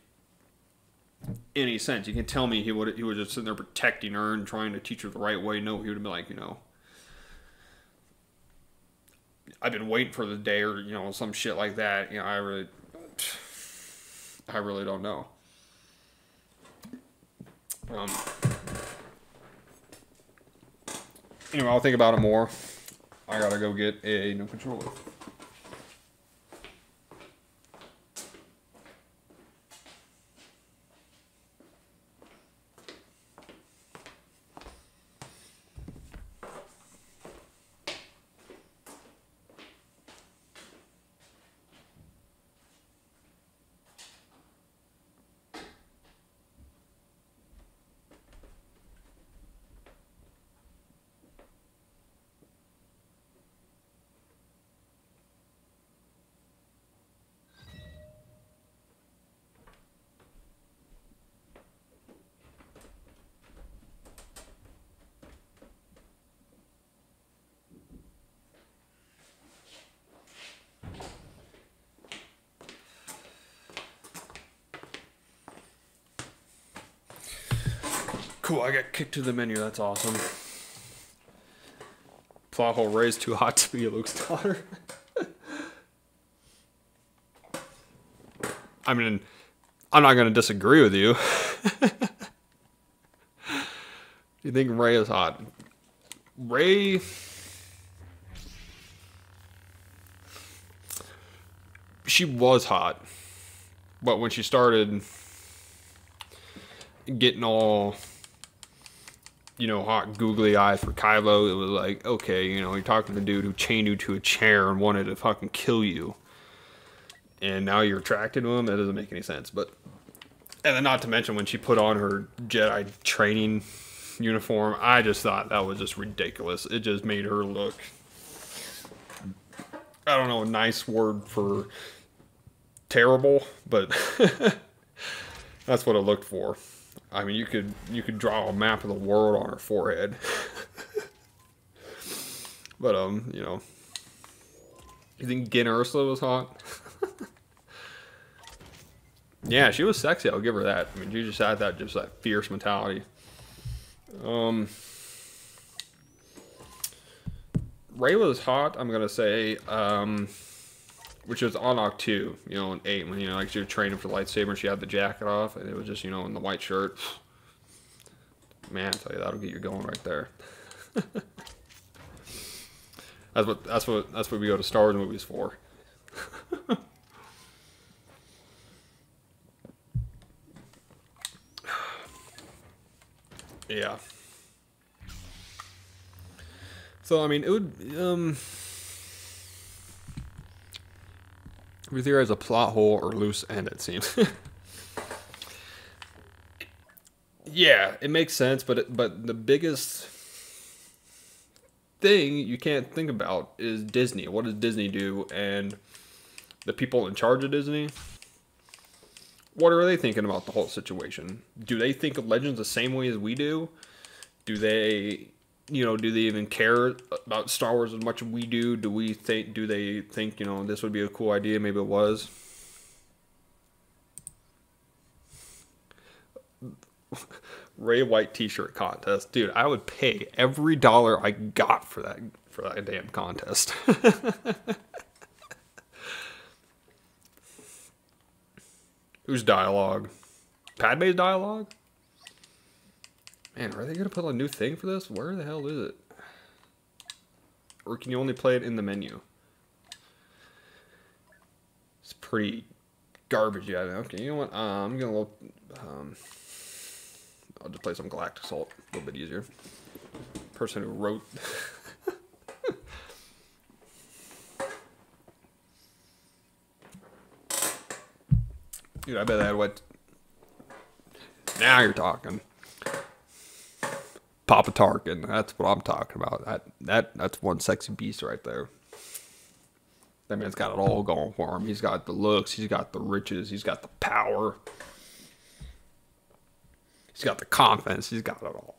any sense. You can tell me he was just sitting there protecting her and trying to teach her the right way. No, he would have been like, you know, I've been waiting for the day or, you know, some shit like that. You know, I really don't know. Anyway, I'll think about it more. I gotta go get a new controller. Cool, I got kicked to the menu. That's awesome. Plot hole, Rey's too hot to be Luke's daughter. I mean, I'm not going to disagree with you. You think Rey is hot? Rey... She was hot. But when she started getting all, you know, hot googly eyes for Kylo, it was like, okay, you know, you're talking to a dude who chained you to a chair and wanted to fucking kill you. And now you're attracted to him? That doesn't make any sense. But, and then not to mention when she put on her Jedi training uniform, I just thought that was just ridiculous. It just made her look, I don't know, a nice word for terrible, but that's what it looked for. I mean, you could draw a map of the world on her forehead. But you know, you think Gin Ursula was hot? Yeah, she was sexy. I'll give her that. I mean, she just had that fierce mentality. Rey was hot. I'm gonna say. Which was on Oct 2, you know, in 8, when, you know, like she was training for the lightsaber and she had the jacket off, and it was just, you know, in the white shirt. Man, I tell you, that'll get you going right there. That's what we go to Star Wars movies for. Yeah. So I mean, it would either as a plot hole or loose end, it seems. Yeah, it makes sense, but the biggest thing you can't think about is Disney. What does Disney do? And the people in charge of Disney, what are they thinking about the whole situation? Do they think of Legends the same way as we do? Do they, you know, do they even care about Star Wars as much as we do? Do they think, you know, this would be a cool idea? Maybe it was. Rey White t-shirt contest. Dude, I would pay every dollar I got for that damn contest. Whose dialogue? Padme's dialogue? Man, are they gonna put a new thing for this? Where the hell is it? Or can you only play it in the menu? It's pretty garbage, yeah. Okay, you know what? I'm gonna look. I'll just play some Galactic Assault. A little bit easier. Person who wrote. Dude, I bet that what. Now you're talking. Papa Tarkin. That's what I'm talking about. That's one sexy beast right there. That man's got it all going for him. He's got the looks. He's got the riches. He's got the power. He's got the confidence. He's got it all.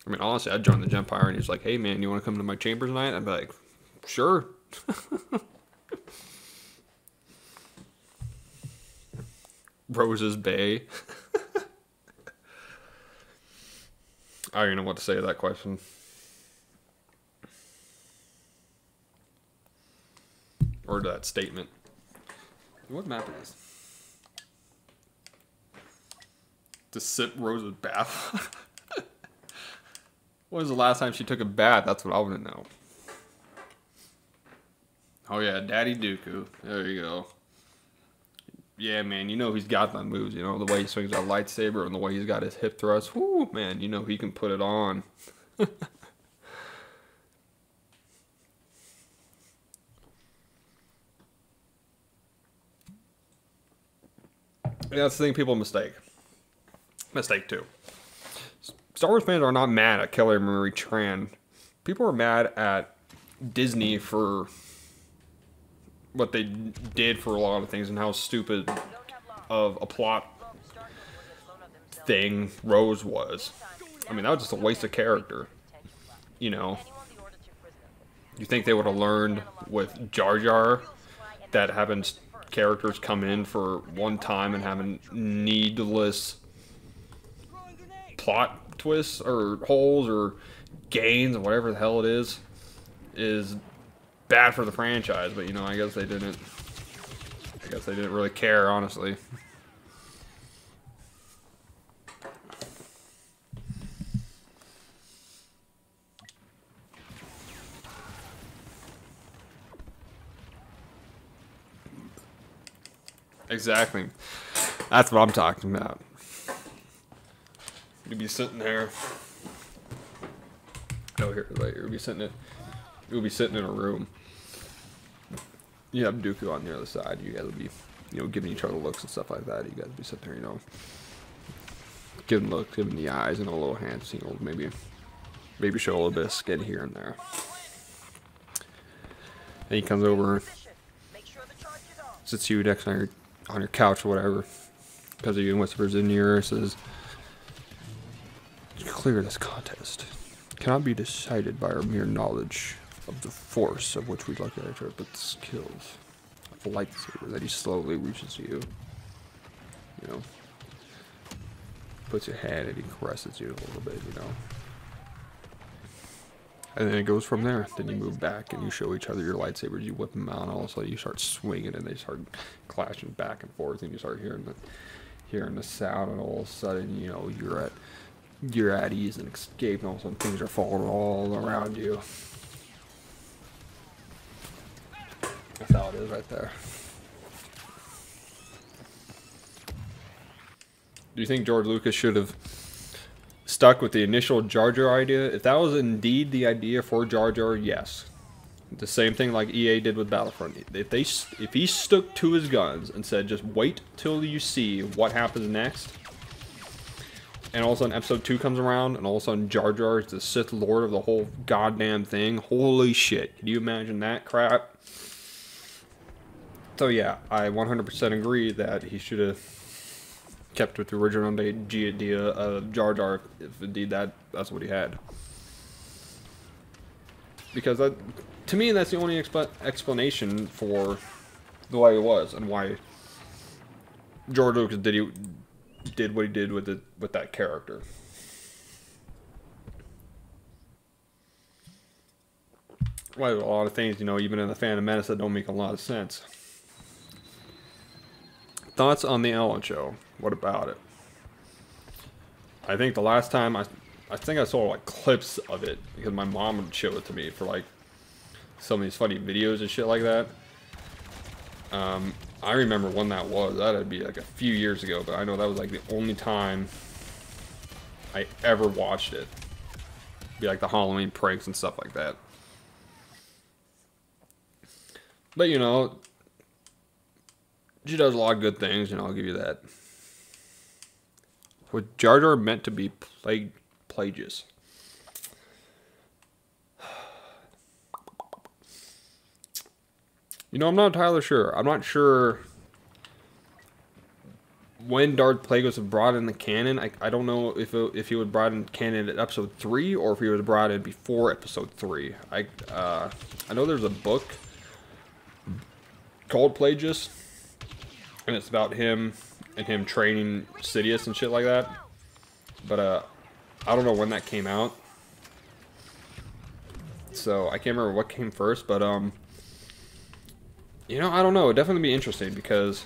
I mean, honestly, I'd join the Gempire and he's like, hey, man, you want to come to my chambers tonight? I'd be like, sure. Rose's Bay. I don't even know what to say to that question. Or to that statement. What map is this? To sip Rose's bath? When was the last time she took a bath? That's what I want to know. Oh yeah, Daddy Dooku. There you go. Yeah, man, you know he's got them moves. You know, the way he swings that lightsaber and the way he's got his hip thrust. Whoo, man, you know he can put it on. Yeah, that's the thing people mistake too. Star Wars fans are not mad at Kelly Marie Tran. People are mad at Disney for what they did for a lot of things and how stupid of a plot thing Rose was. I mean, that was just a waste of character. You know, you think they would have learned with Jar Jar that having characters come in for one time and having needless plot twists or holes or gains or whatever the hell it is bad for the franchise. But you know, I guess they didn't really care, honestly. Exactly. That's what I'm talking about. You'd be sitting there. Oh, here, later. You'll be sitting in a room. You have Dooku on the other side. You guys will be, you know, giving each other looks and stuff like that. You guys will be sitting there, you know, giving looks, giving the eyes and a little hands, you know, maybe show a little bit of skin here and there. And he comes over, sits you next on your couch or whatever, because he whispers in your ear, says, "Clear this contest cannot be decided by our mere knowledge of the force of which we look at each other, but the skills of the lightsaber." That he slowly reaches to you, you know, puts your hand and he caresses you a little bit, you know. And then it goes from there. Then you move back and you show each other your lightsabers. You whip them out, and all of a sudden you start swinging, and they start clashing back and forth, and you start hearing the sound, and all of a sudden, you know, you're at ease and escape, and all of a sudden things are falling all around you. That's how it is right there. Do you think George Lucas should have stuck with the initial Jar Jar idea? If that was indeed the idea for Jar Jar, yes. The same thing like EA did with Battlefront. If he stuck to his guns and said, just wait till you see what happens next, and all of a sudden episode 2 comes around, and all of a sudden Jar Jar is the Sith Lord of the whole goddamn thing, holy shit. Can you imagine that crap? So yeah, I 100% agree that he should have kept with the original idea of Jar Jar, if indeed that's what he had. Because that, to me, that's the only explanation for the way it was, and why George Lucas did what he did with that character. Why, a lot of things, you know, even in the Phantom Menace, that don't make a lot of sense. Thoughts on the Ellen Show? What about it? I think the last time I think I saw like clips of it, because my mom would show it to me for like some of these funny videos and shit like that. I remember when that was. That'd be like a few years ago, but I know that was like the only time I ever watched it. It'd be like the Halloween pranks and stuff like that. But you know, she does a lot of good things, you know, I'll give you that. Was Jar Jar meant to be plagious? You know, I'm not entirely sure. I'm not sure when Darth Plagueis was brought in the canon. I don't know if he was brought in canon at episode 3 or if he was brought in before episode 3. I know there's a book called Plagueis, and it's about him and him training Sidious and shit like that. But I don't know when that came out, so I can't remember what came first. But you know, I don't know. It'd definitely be interesting because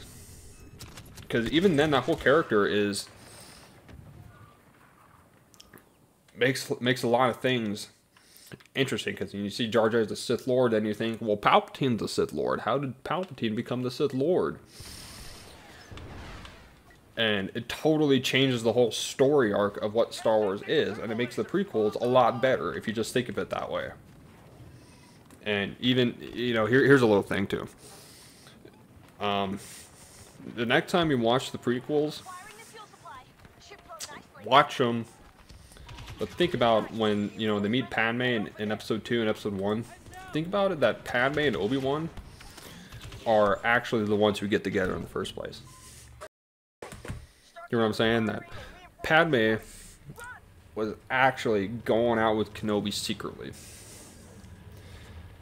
even then, that whole character makes a lot of things interesting. Because you see Jar Jar as the Sith Lord, and you think, well, Palpatine's the Sith Lord. How did Palpatine become the Sith Lord? And it totally changes the whole story arc of what Star Wars is, and it makes the prequels a lot better if you just think of it that way. And even, you know, here's a little thing too. The next time you watch the prequels, watch them, but think about when, you know, they meet Padme in episode 2 and episode 1. Think about it that Padme and Obi-Wan are actually the ones who get together in the first place. You know what I'm saying? That Padme was actually going out with Kenobi secretly.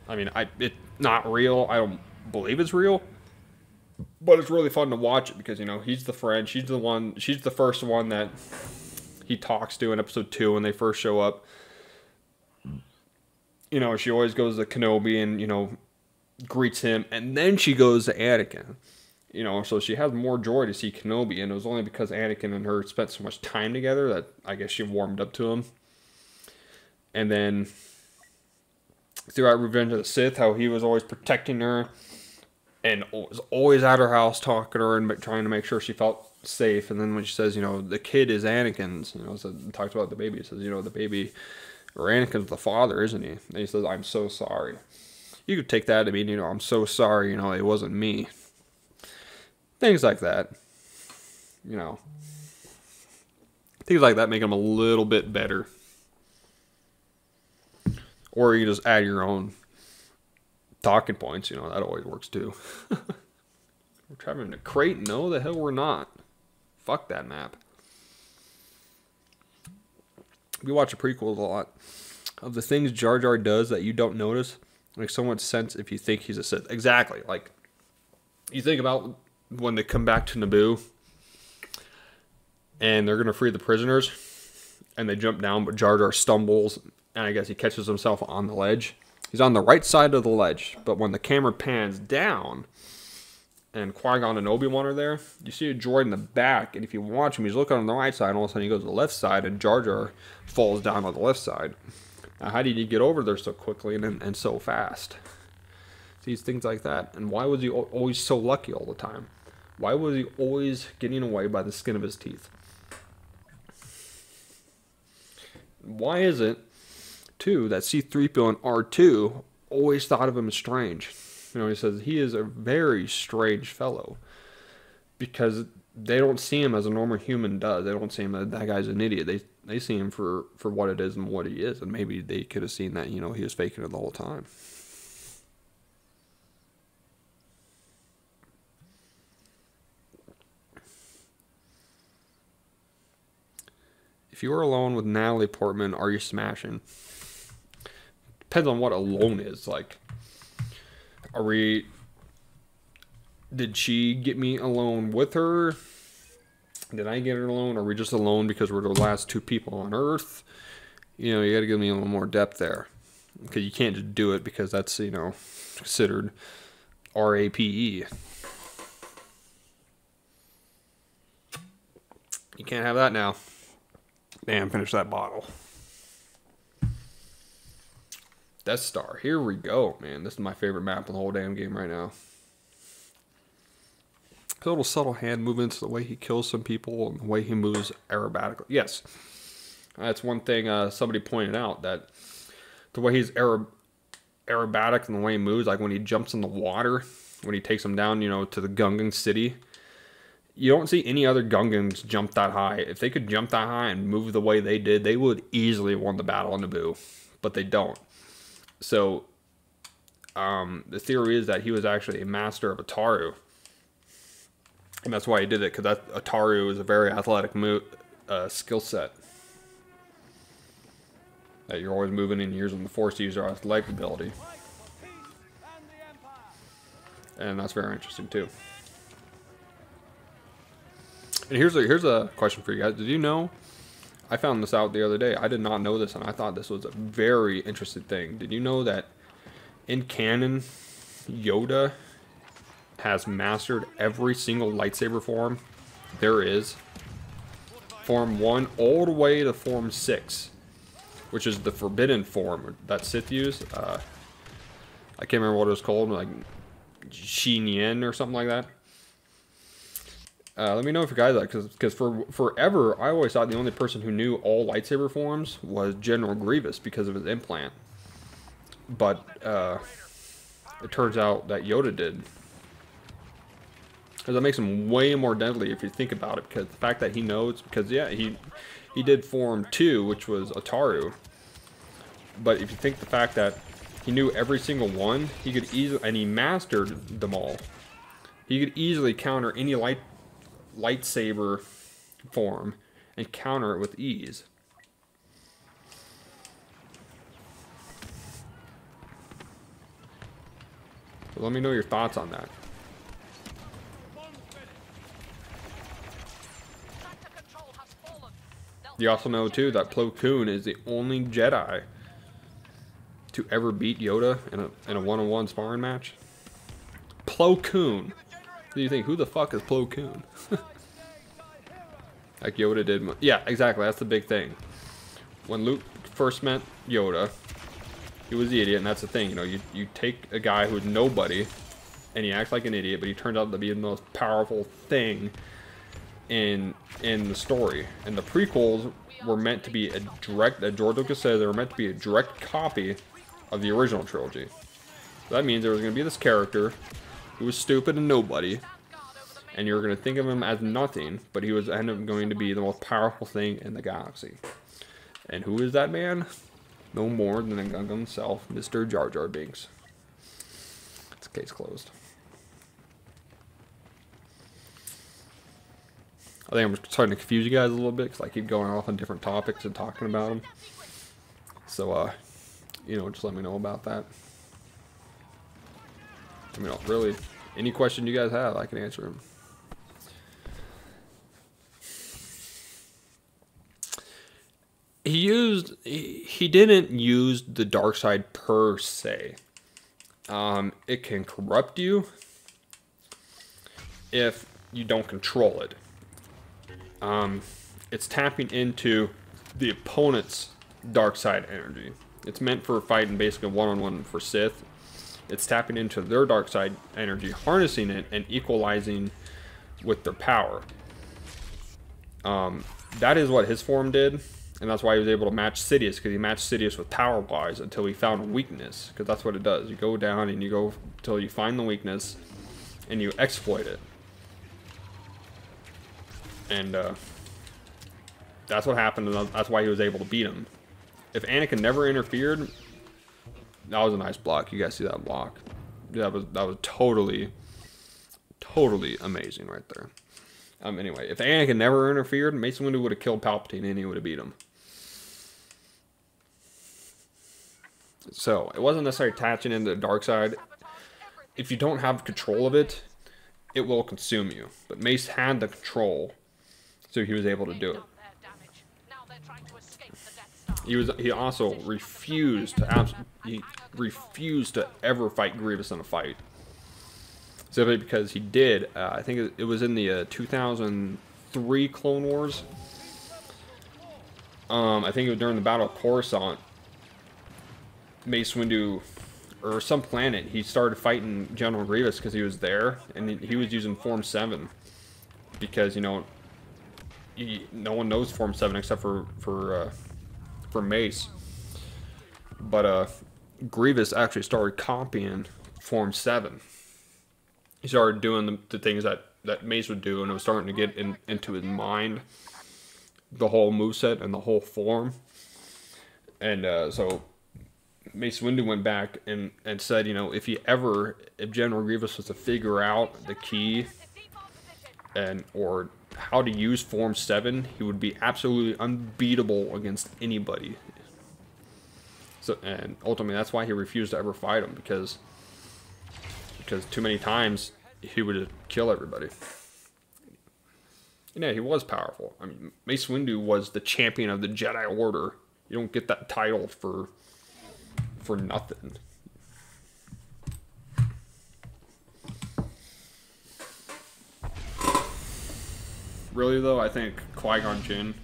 I mean, it's not real. I don't believe it's real. But it's really fun to watch it because, you know, he's the friend. She's the first one that he talks to in episode 2 when they first show up. You know, she always goes to Kenobi and, you know, greets him. And then she goes to Anakin. You know, so she has more joy to see Kenobi. And it was only because Anakin and her spent so much time together that I guess she warmed up to him. And then throughout Revenge of the Sith, how he was always protecting her. And was always at her house talking to her and trying to make sure she felt safe. And then when she says, you know, the kid is Anakin's, you know, so talks about the baby. He says, you know, the baby, or Anakin's the father, isn't he? And he says, I'm so sorry. You could take that to mean, you know, I'm so sorry, you know, it wasn't me. Things like that. You know. Things like that make them a little bit better. Or you just add your own talking points, you know, that always works too. We're traveling to Crate? No, the hell we're not. Fuck that map. We watch the prequels a lot. Of the things Jar Jar does that you don't notice, makes so much sense if you think he's a Sith. Exactly. Like, you think about when they come back to Naboo, and they're going to free the prisoners, and they jump down, but Jar Jar stumbles, and I guess he catches himself on the ledge. He's on the right side of the ledge, but when the camera pans down and Qui-Gon and Obi-Wan are there, you see a droid in the back, and if you watch him, he's looking on the right side, and all of a sudden he goes to the left side, and Jar Jar falls down on the left side. Now, how did he get over there so quickly and so fast? These things like that. And why was he always so lucky all the time? Why was he always getting away by the skin of his teeth? Why is it, too, that C-3PO and R2 always thought of him as strange? You know, he says he is a very strange fellow. Because they don't see him as a normal human does. They don't see him as that guy's an idiot. They see him for what it is and what he is. And maybe they could have seen that, you know, he was faking it the whole time. If you were alone with Natalie Portman, are you smashing? Depends on what alone is. Like, did she get me alone with her? Did I get her alone? Are we just alone because we're the last 2 people on Earth? You know, you got to give me a little more depth there. Because you can't just do it because that's, you know, considered RAPE. You can't have that now. Damn, finish that bottle. Death Star. Here we go, man. This is my favorite map in the whole damn game right now. Little subtle hand movements, the way he kills some people, and the way he moves aerobatically. Yes. That's one thing somebody pointed out, that the way he's aerobatic and the way he moves, like when he jumps in the water, when he takes them down, you know, to the Gungan city, you don't see any other Gungans jump that high. If they could jump that high and move the way they did, they would easily have won the battle of Naboo. But they don't. So, the theory is that he was actually a master of Ataru. And that's why he did it, because Ataru is a very athletic skill set. That you're always moving in using the Force to use our athletic ability. And that's very interesting, too. And here's a question for you guys. Did you know? I found this out the other day. I did not know this, and I thought this was a very interesting thing. Did you know that in canon, Yoda has mastered every single lightsaber form there is? Form 1 all the way to Form 6, which is the forbidden form that Sith use. I can't remember what it was called, like Xinyan or something like that. Let me know if you guys like, because for forever I always thought the only person who knew all lightsaber forms was General Grievous because of his implant. But it turns out that Yoda did. Because that makes him way more deadly if you think about it. Because the fact that he knows, because yeah, he did Form 2, which was Ataru. But if you think the fact that he knew every single one, he could easily, and he mastered them all. He could easily counter any lightsaber form and counter it with ease. So let me know your thoughts on that. You also know too that Plo Koon is the only Jedi to ever beat Yoda in a one-on-one sparring match. Plo Koon. Do you think, who the fuck is Plo Koon? Like Yoda did. Yeah, exactly. That's the big thing. When Luke first met Yoda, he was the idiot, and that's the thing. You know, you take a guy who's nobody, and he acts like an idiot, but he turns out to be the most powerful thing in the story. And the prequels were meant to be a direct, as George Lucas said, they were meant to be a direct copy of the original trilogy. So that means there was going to be this character who was stupid and nobody, and you're going to think of him as nothing, but he was end up going to be the most powerful thing in the galaxy. And who is that man? No more than the Gungan himself, Mr. Jar Jar Binks. It's case closed. I think I'm starting to confuse you guys a little bit because I keep going off on different topics and talking about them. So, you know, just let me know about that. I mean, really, any question you guys have, I can answer them. He didn't use the dark side per se. It can corrupt you if you don't control it. It's tapping into the opponent's dark side energy. It's meant for fighting basically one-on-one for Sith. It's tapping into their dark side energy, harnessing it, and equalizing with their power. That is what his form did, and that's why he was able to match Sidious, because he matched Sidious with power-wise until he found a weakness, because that's what it does. You go down and you go until you find the weakness, and you exploit it. And that's what happened, and that's why he was able to beat him. If Anakin never interfered, that was a nice block. You guys see that block? That was totally amazing right there. Anyway, if Anakin never interfered, Mace Windu would have killed Palpatine and he would have beat him. So it wasn't necessarily attaching into the dark side. If you don't have control of it, it will consume you. But Mace had the control, so he was able to do it. He also refused to ever fight Grievous in a fight. Simply because he did, I think it was in the 2003 Clone Wars. I think it was during the Battle of Coruscant. Mace Windu, or some planet, he started fighting General Grievous because he was there, and he was using Form 7. Because, you know, no one knows Form 7 except for Mace. But Grievous actually started copying Form 7. He started doing the things that Mace would do, and it was starting to get into his mind, the whole moveset and the whole form. And so Mace Windu went back and said, you know, if General Grievous was to figure out the key or how to use Form 7, he would be absolutely unbeatable against anybody. So, and ultimately that's why he refused to ever fight him, because too many times he would kill everybody. And yeah, he was powerful. I mean, Mace Windu was the champion of the Jedi Order. You don't get that title for nothing. Really though, I think Qui-Gon Jinn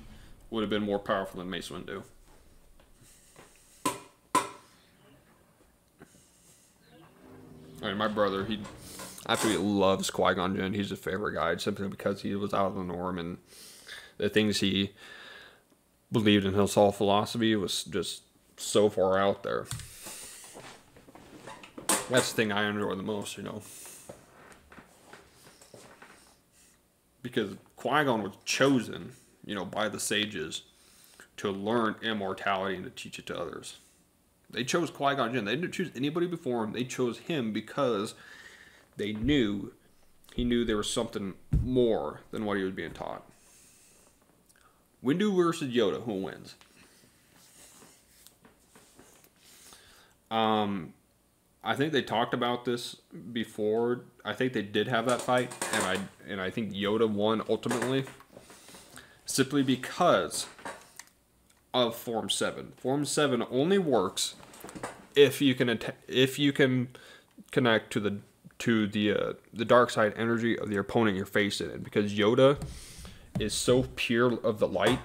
would have been more powerful than Mace Windu. I mean, my brother, he absolutely loves Qui-Gon Jinn. He's his favorite guy simply because he was out of the norm, and the things he believed in his whole philosophy was just so far out there. That's the thing I enjoy the most, you know. Because Qui-Gon was chosen, you know, by the sages to learn immortality and to teach it to others. They chose Qui-Gon Jinn. They didn't choose anybody before him. They chose him because he knew there was something more than what he was being taught. Windu versus Yoda, who wins? I think they talked about this before. I think they did have that fight, and I think Yoda won ultimately, simply because of Form 7. Form 7 only works if you can connect to the dark side energy of the opponent you're facing. And because Yoda is so pure of the light,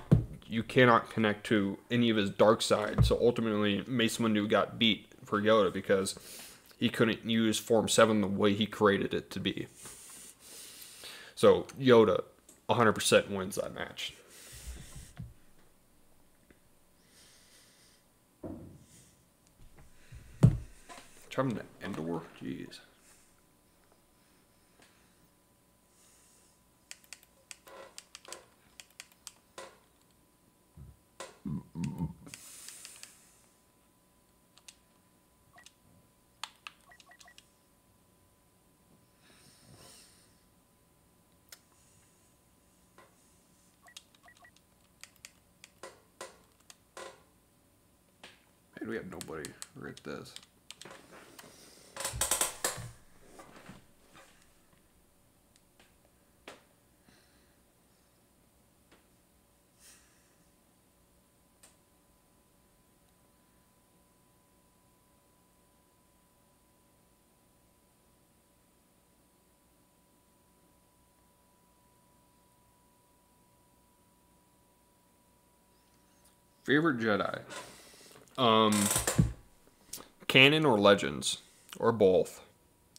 you cannot connect to any of his dark side. So ultimately, Mace Windu got beat for Yoda because he couldn't use Form 7 the way he created it to be. So Yoda 100% wins that match. Traveling to Endor? Jeez. Man, we have nobody right this. Favorite Jedi? Canon or Legends? Or both?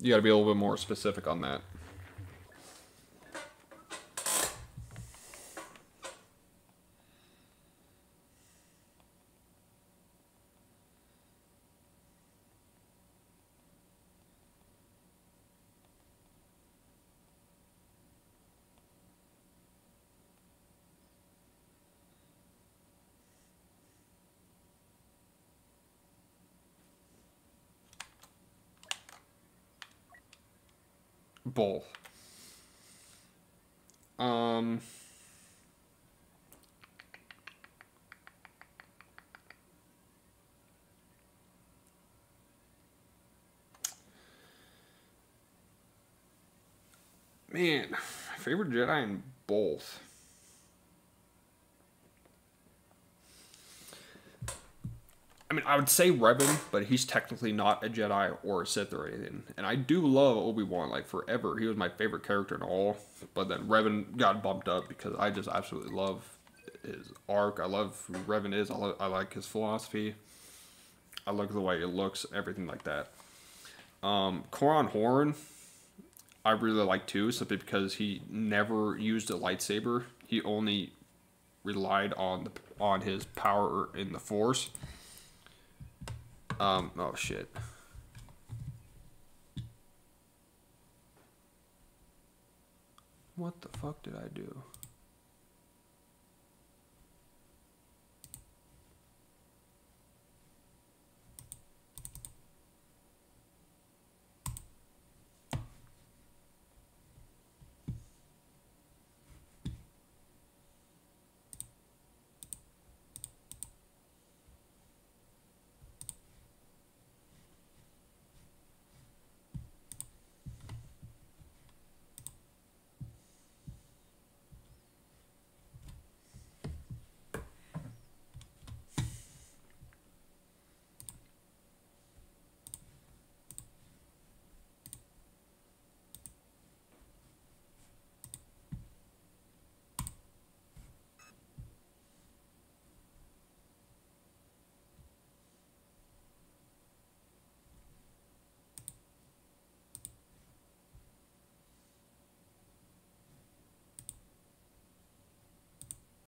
You gotta be a little bit more specific on that. Both. Man, favorite Jedi in both. I mean, I would say Revan, but he's technically not a Jedi or a Sith or anything. And I do love Obi-Wan, like, forever. He was my favorite character in all. But then Revan got bumped up because I just absolutely love his arc. I love who Revan is. I like his philosophy. I like the way it looks, everything like that. Coron Horn, I really like too, simply because he never used a lightsaber. He only relied on his power in the Force. Oh shit. What the fuck did I do?